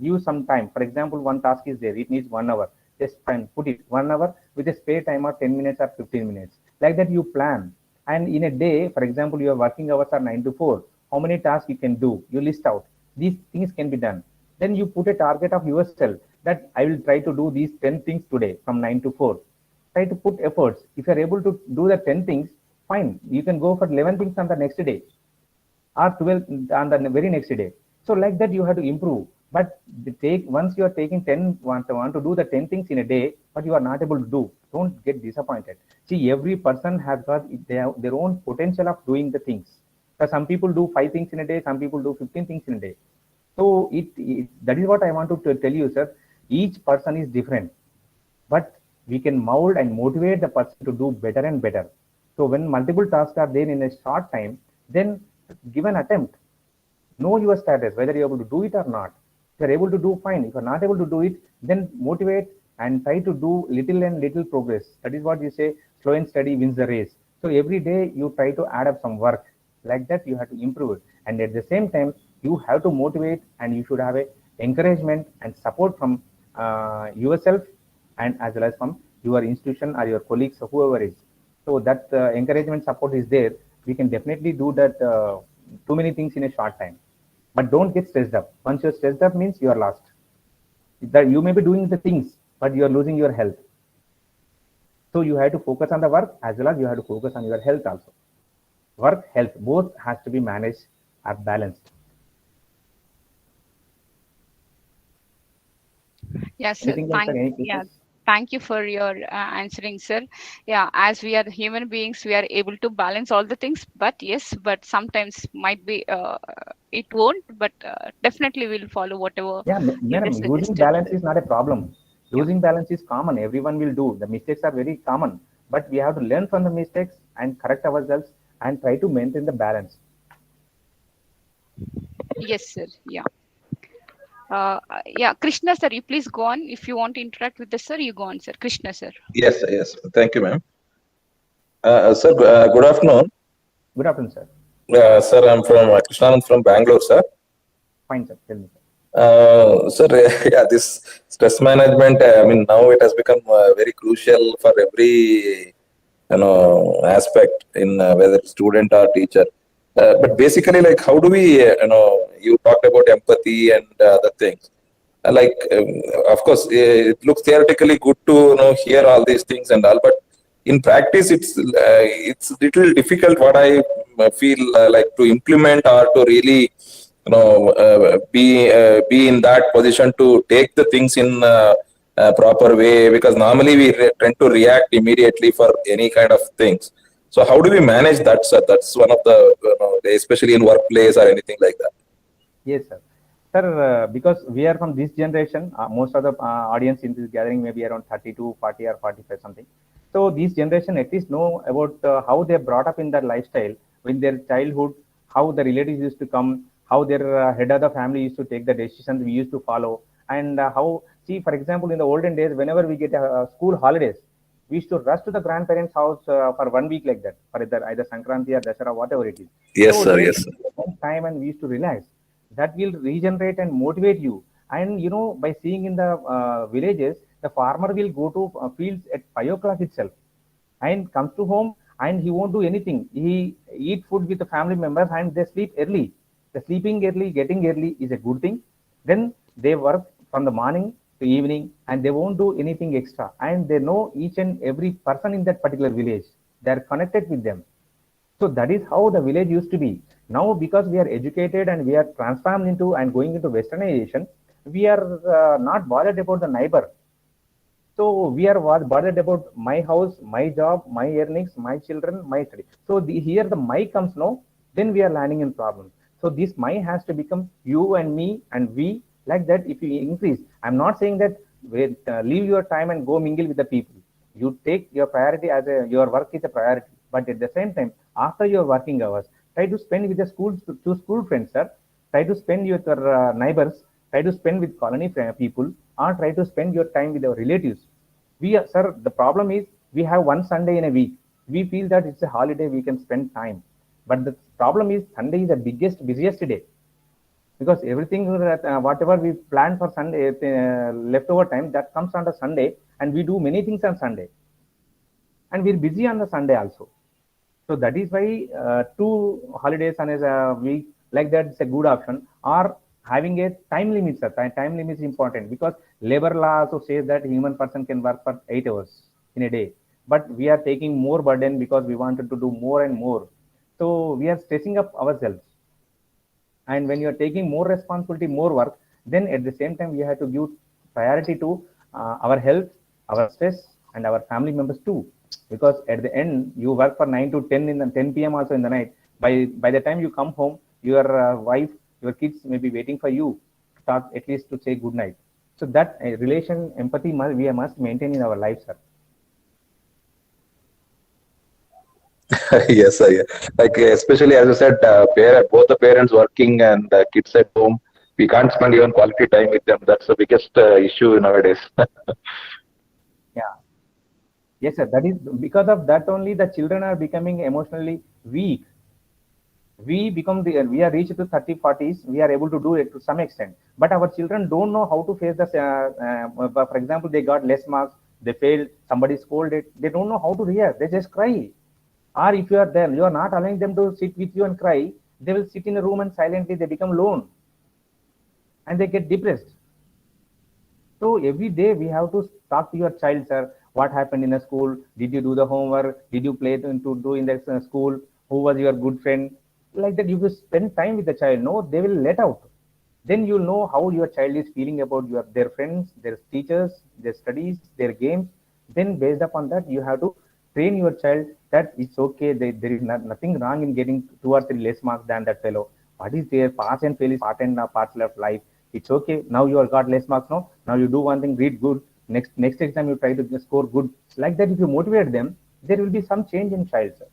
give some time. For example, one task is there. It needs 1 hour. Just fine, put it 1 hour with a spare time of 10 minutes or 15 minutes. Like that, you plan. And in a day, for example, your working hours are 9 to 4. How many tasks you can do? You list out. These things can be done. Then you put a target of yourself that I will try to do these 10 things today from 9 to 4. Try to put efforts. If you are able to do the 10 things, fine. You can go for 11 things on the next day or 12 on the very next day. So like that, you have to improve. But once you are taking 10, want to do the 10 things in a day, but you are not able to do, don't get disappointed. See, every person has got their own potential of doing the things. So some people do 5 things in a day, some people do 15 things in a day. So that is what I want to tell you, sir. Each person is different, but we can mold and motivate the person to do better and better. So when multiple tasks are there in a short time, then give an attempt. Know your status, whether you're able to do it or not. If you're able to do, fine. If you're not able to do it, then motivate and try to do little and little progress. That is what you say, slow and steady wins the race. So every day you try to add up some work. Like that, you have to improve it. And at the same time, you have to motivate and you should have a encouragement and support from yourself and as well as from your institution or your colleagues or whoever is. So that encouragement support is there. We can definitely do that too many things in a short time. But don't get stressed up. Once you're stressed up means you are lost. That you may be doing the things, but you are losing your health. So you have to focus on the work as well as you have to focus on your health also. Work, health, both has to be managed or balanced. Yeah, sir. Anything else or any Yeah. questions? Thank you for your answering, sir. Yeah, as we are human beings, we are able to balance all the things. But yes, but sometimes might be it won't. But definitely we'll follow whatever Yeah, you madam, just losing suggested, balance sir. is not a problem. Yeah. Losing balance is common. Everyone will do. The mistakes are very common. But we have to learn from the mistakes and correct ourselves and try to maintain the balance. Yes, sir. Yeah. Yeah, Krishna, sir, you please go on. If you want to interact with the sir, you go on, sir. Krishna, sir. Yes, yes. Thank you, ma'am. Sir, good afternoon. Good afternoon, sir. Sir, I'm from Krishnanand from Bangalore, sir. Fine, sir. Tell me, sir. Sir, yeah, this stress management, I mean, now it has become very crucial for every, aspect in whether student or teacher. But basically, like, how do we, you talked about empathy and other things. Of course, it looks theoretically good to hear all these things and all, but in practice, it's little difficult. What I feel like to implement or to really be in that position to take the things in proper way, because normally we tend to react immediately for any kind of things. So how do we manage that, sir? That's one of the especially in workplace or anything like that. Yes, sir. Sir, because we are from this generation, most of the audience in this gathering may be around 32, 40 or 45 something. So this generation at least know about how they're brought up in their lifestyle, in their childhood, how the relatives used to come, how their head of the family used to take the decisions we used to follow, and how, see, for example, in the olden days, whenever we get school holidays, We used to rush to the grandparents' house for 1 week like that, for either Sankranti or Dasara, whatever it is. Yes, So sir. there Yes, we sir. spend time and we used to relax. That will regenerate and motivate you. And by seeing in the villages, the farmer will go to fields at 5 o'clock itself, and comes to home and he won't do anything. He eat food with the family members and they sleep early. The sleeping early, getting early is a good thing. Then they work from the morning to evening and they won't do anything extra. And they know each and every person in that particular village. They are connected with them. So that is how the village used to be. Now, because we are educated and we are transformed into and going into westernization, we are not bothered about the neighbor. So we are bothered about my house, my job, my earnings, my children, my study. So here the my comes no, then we are landing in problems. So this my has to become you and me and we, like that. If you increase, I'm not saying that leave your time and go mingle with the people. You take your priority as your work is a priority, but at the same time, after your working hours, try to spend with the school friends, sir. Try to spend with your neighbors. Try to spend with colony people, or try to spend your time with your relatives. Sir, the problem is we have one Sunday in a week. We feel that it's a holiday, we can spend time. But the problem is Sunday is the busiest day, because everything whatever we plan for Sunday, leftover time, that comes on the Sunday, and we do many things on Sunday, and we're busy on the Sunday also. So that is why 2 holidays on a week like that is a good option. Or having a time limit, sir. Time limit is important, because labor law also says that human person can work for 8 hours in a day. But we are taking more burden because we wanted to do more and more. So we are stressing up ourselves. And when you are taking more responsibility, more work, then at the same time we have to give priority to our health, our stress, and our family members too. Because at the end, you work for 9 to 10 in the 10 p.m. also in the night. By the time you come home, your wife, your kids may be waiting for you to talk, at least to say good night. So that relation, empathy, we must maintain in our lives, sir. Yes, sir. Yeah. Like especially as you said, both the parents working and the kids at home, we can't spend even quality time with them. That's the biggest issue nowadays. Yeah. Yes, sir. That is because of that only the children are becoming emotionally weak. We are reached to 30, 40s, we are able to do it to some extent. But our children don't know how to face the, for example, they got less marks, they failed, somebody scolded, they don't know how to react, they just cry. Or if you are there, you are not allowing them to sit with you and cry, they will sit in a room and silently they become lone and they get depressed. So every day we have to talk to your child, sir. What happened in the school? Did you do the homework? Did you play to do in the school? Who was your good friend? Like that, you will spend time with the child. No, they will let out. Then you'll know how your child is feeling about their friends, their teachers, their studies, their games. Then based upon that, you have to train your child that it's okay. There is nothing wrong in getting 2 or 3 less marks than that fellow. What is there? Pass and fail is part and parcel of life. It's okay. Now you have got less marks. No, now you do one thing, read good. Next exam you try to score good. Like that, if you motivate them, there will be some change in child, sir.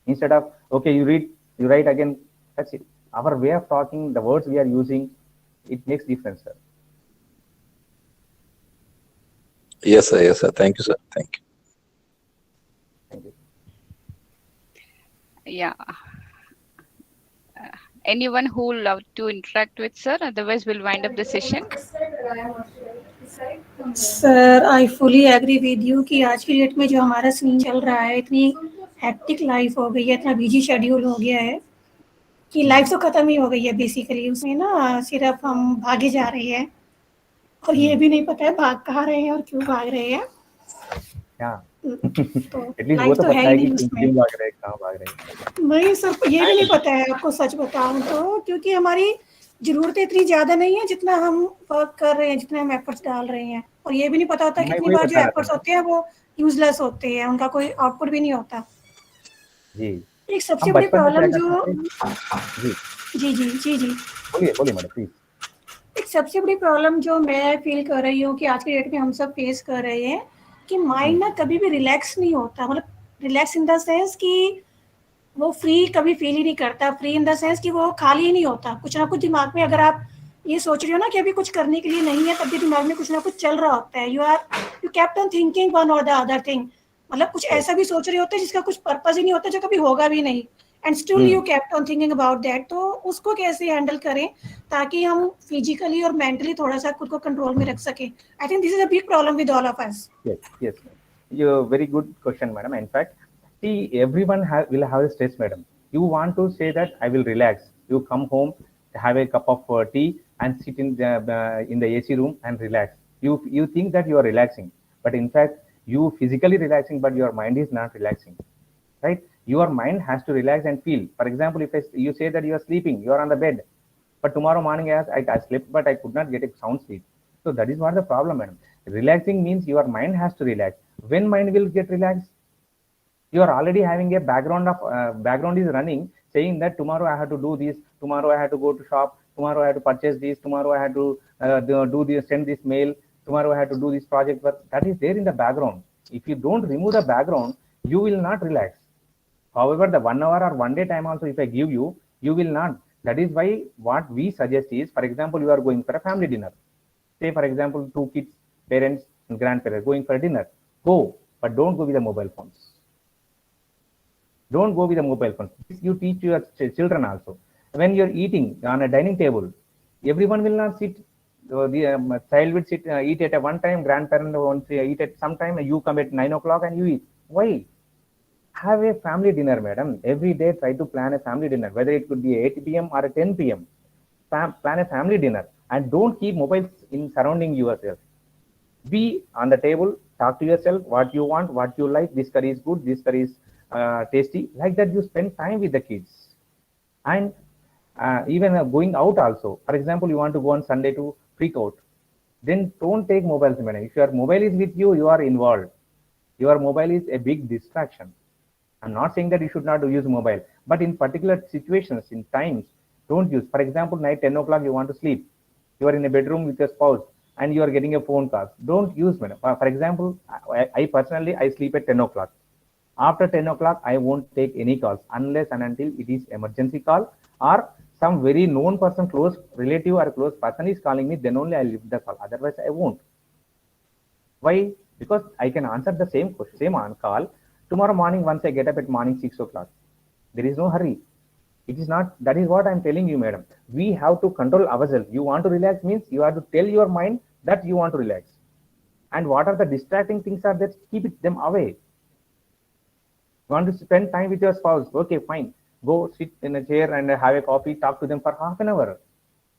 Instead of okay, you read, you write again. That's it. Our way of talking, the words we are using, it makes difference, sir. Yes, sir. Yes, sir. Thank you, sir. Thank you. Thank you. Yeah. Anyone who would love to interact with sir? Otherwise, we'll wind up the session. Sir I fully agree with you कि आज की date में जो हमारा scene चल रहा है, इतनी हैक्टिक लाइफ हो गई है, इतना बिजी शेड्यूल हो गया है कि लाइफ तो खत्म ही हो गई है बेसिकली। उसमें ना सिर्फ हम भागे जा रहे हैं और ये भी नहीं पता है भाग कहाँ रहे हैं और क्यों भाग रहे हैं। तो लाइफ तो है ही नहीं उसमें, भाग रहे हैं, कहाँ भाग रहे हैं, नहीं सर ये भी नहीं पता है आपको सच बताऊं तो, क्योंकि हमारी जरूरतें इतनी ज्यादा नहीं है जितना हम वर्क कर रहे हैं, जितने हम एफर्ट्स डाल रहे हैं, और ये भी नहीं पता होता कितनी बार जो एफर्ट्स होते हैं वो यूजलेस होते हैं, उनका कोई आउटपुट भी नहीं होता। जी एक सबसे बड़ी प्रॉब्लम जो जी जी जी जी बोलिए मैडम प्लीज। एक सबसे बड़ी प्रॉब्लम जो मैं फील कर रही हूँ कि आज की डेट में हम सब फेस कर रहे हैं कि माइंड ना कभी भी रिलैक्स नहीं होता। मतलब रिलैक्स इन द सेंस कि वो फ्री कभी फील ही नहीं करता, फ्री इन द सेंस कि वो खाली ही नहीं होता। कुछ ना कुछ दिमाग में अगर आप ये सोच रही हो ना कि अभी कुछ करने के लिए नहीं है, तब भी दिमाग में कुछ ना कुछ चल रहा होता है. You kept on thinking one और द अदर थिंग. मतलब कुछ ऐसा भी सोच रहे होते हैं जिसका कुछ पर्पस ही नहीं होता, जो कभी होगा भी नहीं. And still you kept on thinking about that. तो उसको कैसे हैंडल करें ताकि हम फिजिकली और मेंटली थोड़ा सा खुद को कंट्रोल में रख सकें. I think this is a big problem with all of us. Yes. You very good question, madam. In fact, see, everyone will have a stress, madam. You want to say that I will relax. You come home, have a cup of tea, and sit in the AC room and relax. You think that you are relaxing, but in fact, you physically relaxing, but your mind is not relaxing, right? Your mind has to relax and feel. For example, if you say that you are sleeping, you are on the bed, but tomorrow morning I slept, but I could not get a sound sleep. So that is what the problem, madam. Relaxing means your mind has to relax. When mind will get relaxed? You are already having a background is running, saying that tomorrow I have to do this, tomorrow I have to go to shop, tomorrow I have to purchase this, tomorrow I have to do this, send this mail, tomorrow I have to do this project work. That is there in the background. If you don't remove the background, you will not relax. However, the 1 hour or 1 day time also, if I give you, you will not. That is why what we suggest is, for example, you are going for a family dinner. Say, for example, 2 kids, parents and grandparents going for a dinner. Go, but don't go with the mobile phones. Don't go with the mobile phones. You teach your children also. When you're eating on a dining table, everyone will not sit. The child will sit, eat at a one time, grandparent won't eat at some time, you come at 9 o'clock and you eat. Why? Have a family dinner, madam. Every day try to plan a family dinner, whether it could be 8 p.m. or 10 p.m. Plan a family dinner and don't keep mobiles in surrounding yourself. Be on the table, talk to yourself what you want, what you like. This curry is good, this curry is tasty. Like that, you spend time with the kids. And even going out also. For example, you want to go on Sunday to freak out. Then don't take mobiles, madam. If your mobile is with you, you are involved. Your mobile is a big distraction. I'm not saying that you should not use mobile, but in particular situations, in times, don't use. For example, night 10 o'clock, you want to sleep. You are in a bedroom with your spouse and you are getting a phone call. Don't use, madam. For example, I personally, I sleep at 10 o'clock. After 10 o'clock, I won't take any calls unless and until it is emergency call or some very known person, close relative or close person is calling me, then only I leave the call. Otherwise, I won't. Why? Because I can answer the same question, same on call tomorrow morning once I get up at morning 6 o'clock. There is no hurry. It is not, that is what I'm telling you, madam. We have to control ourselves. You want to relax means you have to tell your mind that you want to relax. And what are the distracting things are that keep them away. You want to spend time with your spouse. Okay, fine. Go sit in a chair and have a coffee, talk to them for half an hour.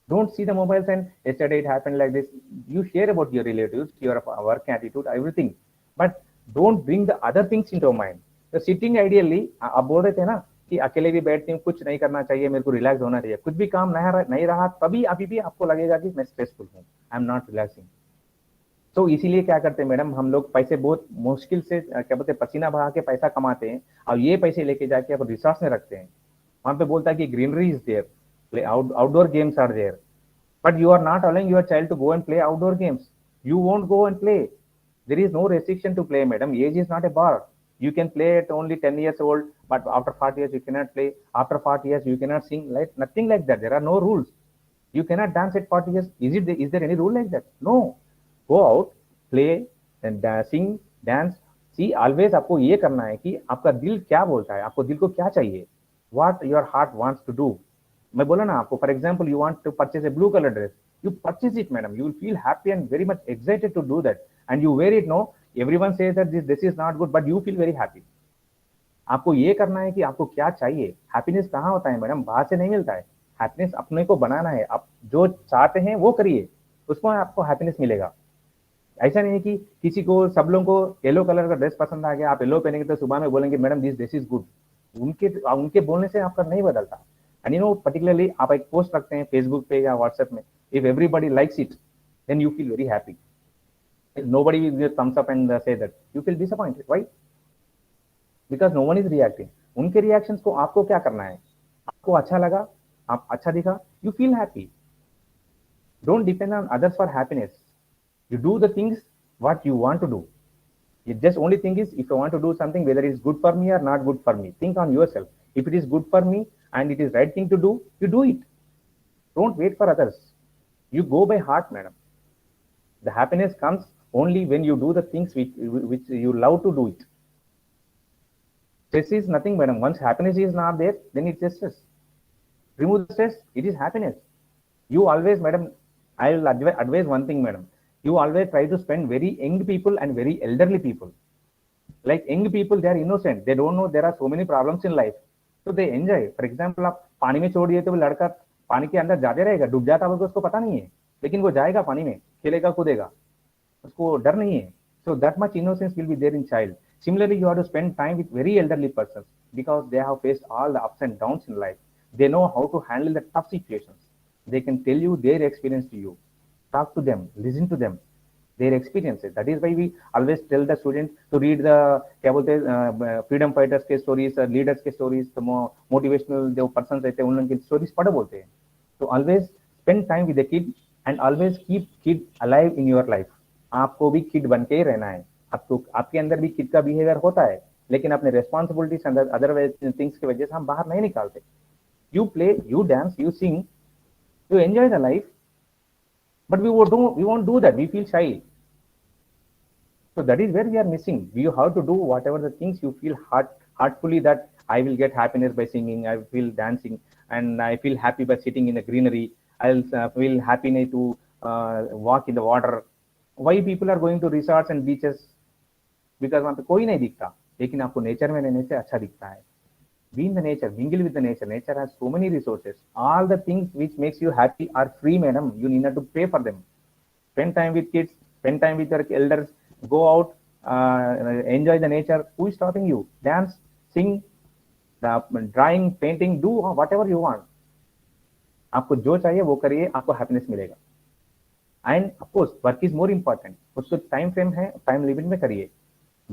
Don't see the mobiles and yesterday it happened like this. You share about your relatives, your work attitude, everything. But don't bring the other things into your mind. So sitting ideally, आप बोल रहे थे ना कि अकेले भी बैठते हैं, कुछ नहीं करना चाहिए, मेरे को रिलैक्स होना चाहिए. कुछ भी काम नहीं रहा तभी अभी भी आपको लगेगा कि मैं स्ट्रेसफुल हूँ, आई एम नॉट रिलैक्सिंग. तो इसीलिए क्या करते हैं मैडम, हम लोग पैसे बहुत मुश्किल से क्या बोलते हैं पसीना बहा के पैसा कमाते हैं और ये पैसे लेके जाके आप रिसोर्स में रखते हैं. वहां पे बोलता है कि greenery is there, outdoor games are there, but you are not allowing your child to go and play outdoor games. You won't go and play. There is no restriction to play, madam. Age is not a bar. You can play at only 10 years old, but after 40 years you cannot play. After 40 years you cannot sing. Like nothing like that. There are no rules. You cannot dance at 40 years. Is there any rule like that? No. Go out, play and sing, dance. See, always आपको ये करना है कि आपका दिल क्या बोलता है, आपको दिल को क्या चाहिए. What your heart wants to do. मैं बोला ना आपको, for example, you want to purchase a blue color dress, you purchase it, madam. You will feel happy and very much excited to do that, and you wear it. No, everyone says that this is not good, but you feel very happy. आपको ये करना है कि आपको क्या चाहिए. Happiness कहाँ होता है मैडम, बाहर से नहीं मिलता है. हैप्पीनेस अपने को बनाना है. आप जो चाहते हैं वो करिए, उसको आपको हैप्पीनेस मिलेगा. ऐसा नहीं है कि किसी को, सब लोगों को येलो कलर का ड्रेस पसंद आ गया, आप येलो पहनेंगे तो सुबह में बोलेंगे madam this dress is good. उनके बोलने से आपका नहीं बदलता. एंड यू नो, पर्टिकुलरली आप एक पोस्ट रखते हैं फेसबुक पे या व्हाट्सएप में, if everybody likes it then you feel very happy. Nobody will give thumbs up and say that, you feel disappointed. Why? Because no one is reacting. उनके reactions को आपको क्या करना है, आपको अच्छा लगा, आप अच्छा दिखा, you feel happy. Don't depend on others for happiness. You do the things what you want to do. You just only thing is, if you want to do something, whether it is good for me or not good for me, think on yourself. If it is good for me and it is right thing to do, you do it. Don't wait for others. You go by heart, madam. The happiness comes only when you do the things which you love to do it. Stress is nothing, madam. Once happiness is not there, then it's just stress. Remove the stress, it is happiness. You always, madam, I will advise one thing, madam. You always try to spend very young people and very elderly people. Like young people, they are innocent. They don't know there are so many problems in life. So they enjoy. For example, आप पानी में छोड़ दिए तो वो लड़का पानी के अंदर जाते रहेगा, डूब जाता होगा उसको पता नहीं है, लेकिन वो जाएगा पानी में, खेलेगा कूदेगा, उसको डर नहीं है. So that much innocence will be there in child. Similarly, you have to spend time with very elderly persons because they have faced all the ups and downs in life. They know how to handle the tough situations. They can tell you their experience to you. Talk to them, listen to them, their experiences. That is why we always tell the students to read the freedom fighters के stories, leaders के stories, the motivational जो persons रहते हैं उनके stories पढ़ो बोलते हैं. So always spend time with the kid and always keep kid alive in your life. आपको भी kid बन के ही रहना है. आपके अंदर भी kid का behavior होता है, लेकिन अपने responsibilities and other things की वजह से हम बाहर नहीं निकालते. You play, you dance, you sing, you enjoy the life, but we won't do that. We feel shy. So that is where we are missing. We have to do whatever the things you feel heartfully that I will get happiness by singing, I feel dancing, and I feel happy by sitting in the greenery. I'll feel happiness to walk in the water. Why people are going to resorts and beaches? Because वहाँ पे कोई नहीं दिखता, लेकिन आपको nature में रहने से अच्छा दिखता है. Be in the nature, mingle with the nature. Nature has so many resources. All the things which makes you happy are free, madam. You need not to pay for them. Spend time with kids, spend time with your elders, go out, enjoy the nature. Who is stopping you? Dance, sing, drawing, painting, do whatever you want. आपको जो चाहिए वो करिए, आपको happiness मिलेगा. And of course, work is more important. उसको time frame है, time limit में करिए.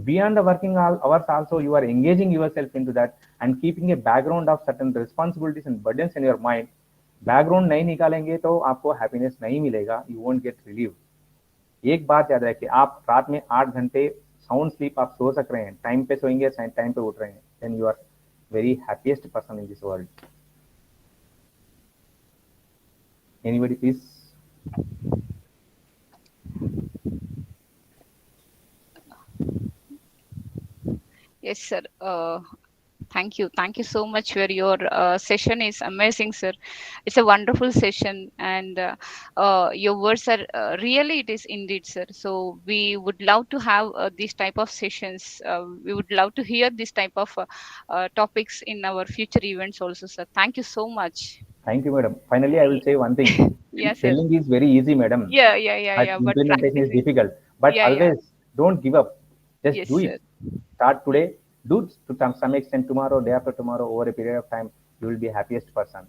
Beyond the working hours also, you are engaging yourself into that and keeping a background of certain responsibilities and burdens in your mind. Background नहीं निकालेंगे तो आपको happiness नहीं मिलेगा. You won't get relief. एक बात याद रखिए, आप रात में 8 घंटे साउंड स्लीप आप सो सक रहे हैं, टाइम पे सोएंगे, टाइम पे उठ रहे हैं, then you are very happiest person in this world. Anybody please? Yes, sir. Thank you so much for your session. Is amazing, sir. It's a wonderful session, and your words are really, it is indeed, sir. So we would love to have these type of sessions. We would love to hear this type of topics in our future events also, sir. Thank you so much. Thank you, madam. Finally, I will say one thing. Yes, sir. Telling is very easy, madam. Yeah. But implementation is difficult. But always don't give up. Just yes, do it. Sir. Start today. Do to some extent tomorrow, day after tomorrow, over a period of time, you will be happiest person.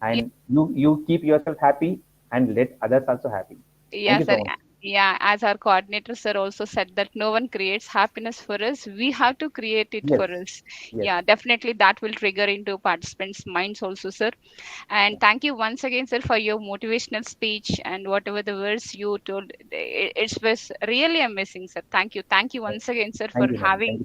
And you keep yourself happy and let others also happy. Yes, sir. Yeah, as our coordinator sir also said that no one creates happiness for us. We have to create it for us. Yes. Yeah, definitely that will trigger into participants' minds also, sir. And thank you once again, sir, for your motivational speech and whatever the words you told. It was really amazing, sir. Thank you. Thank you once again, sir, for having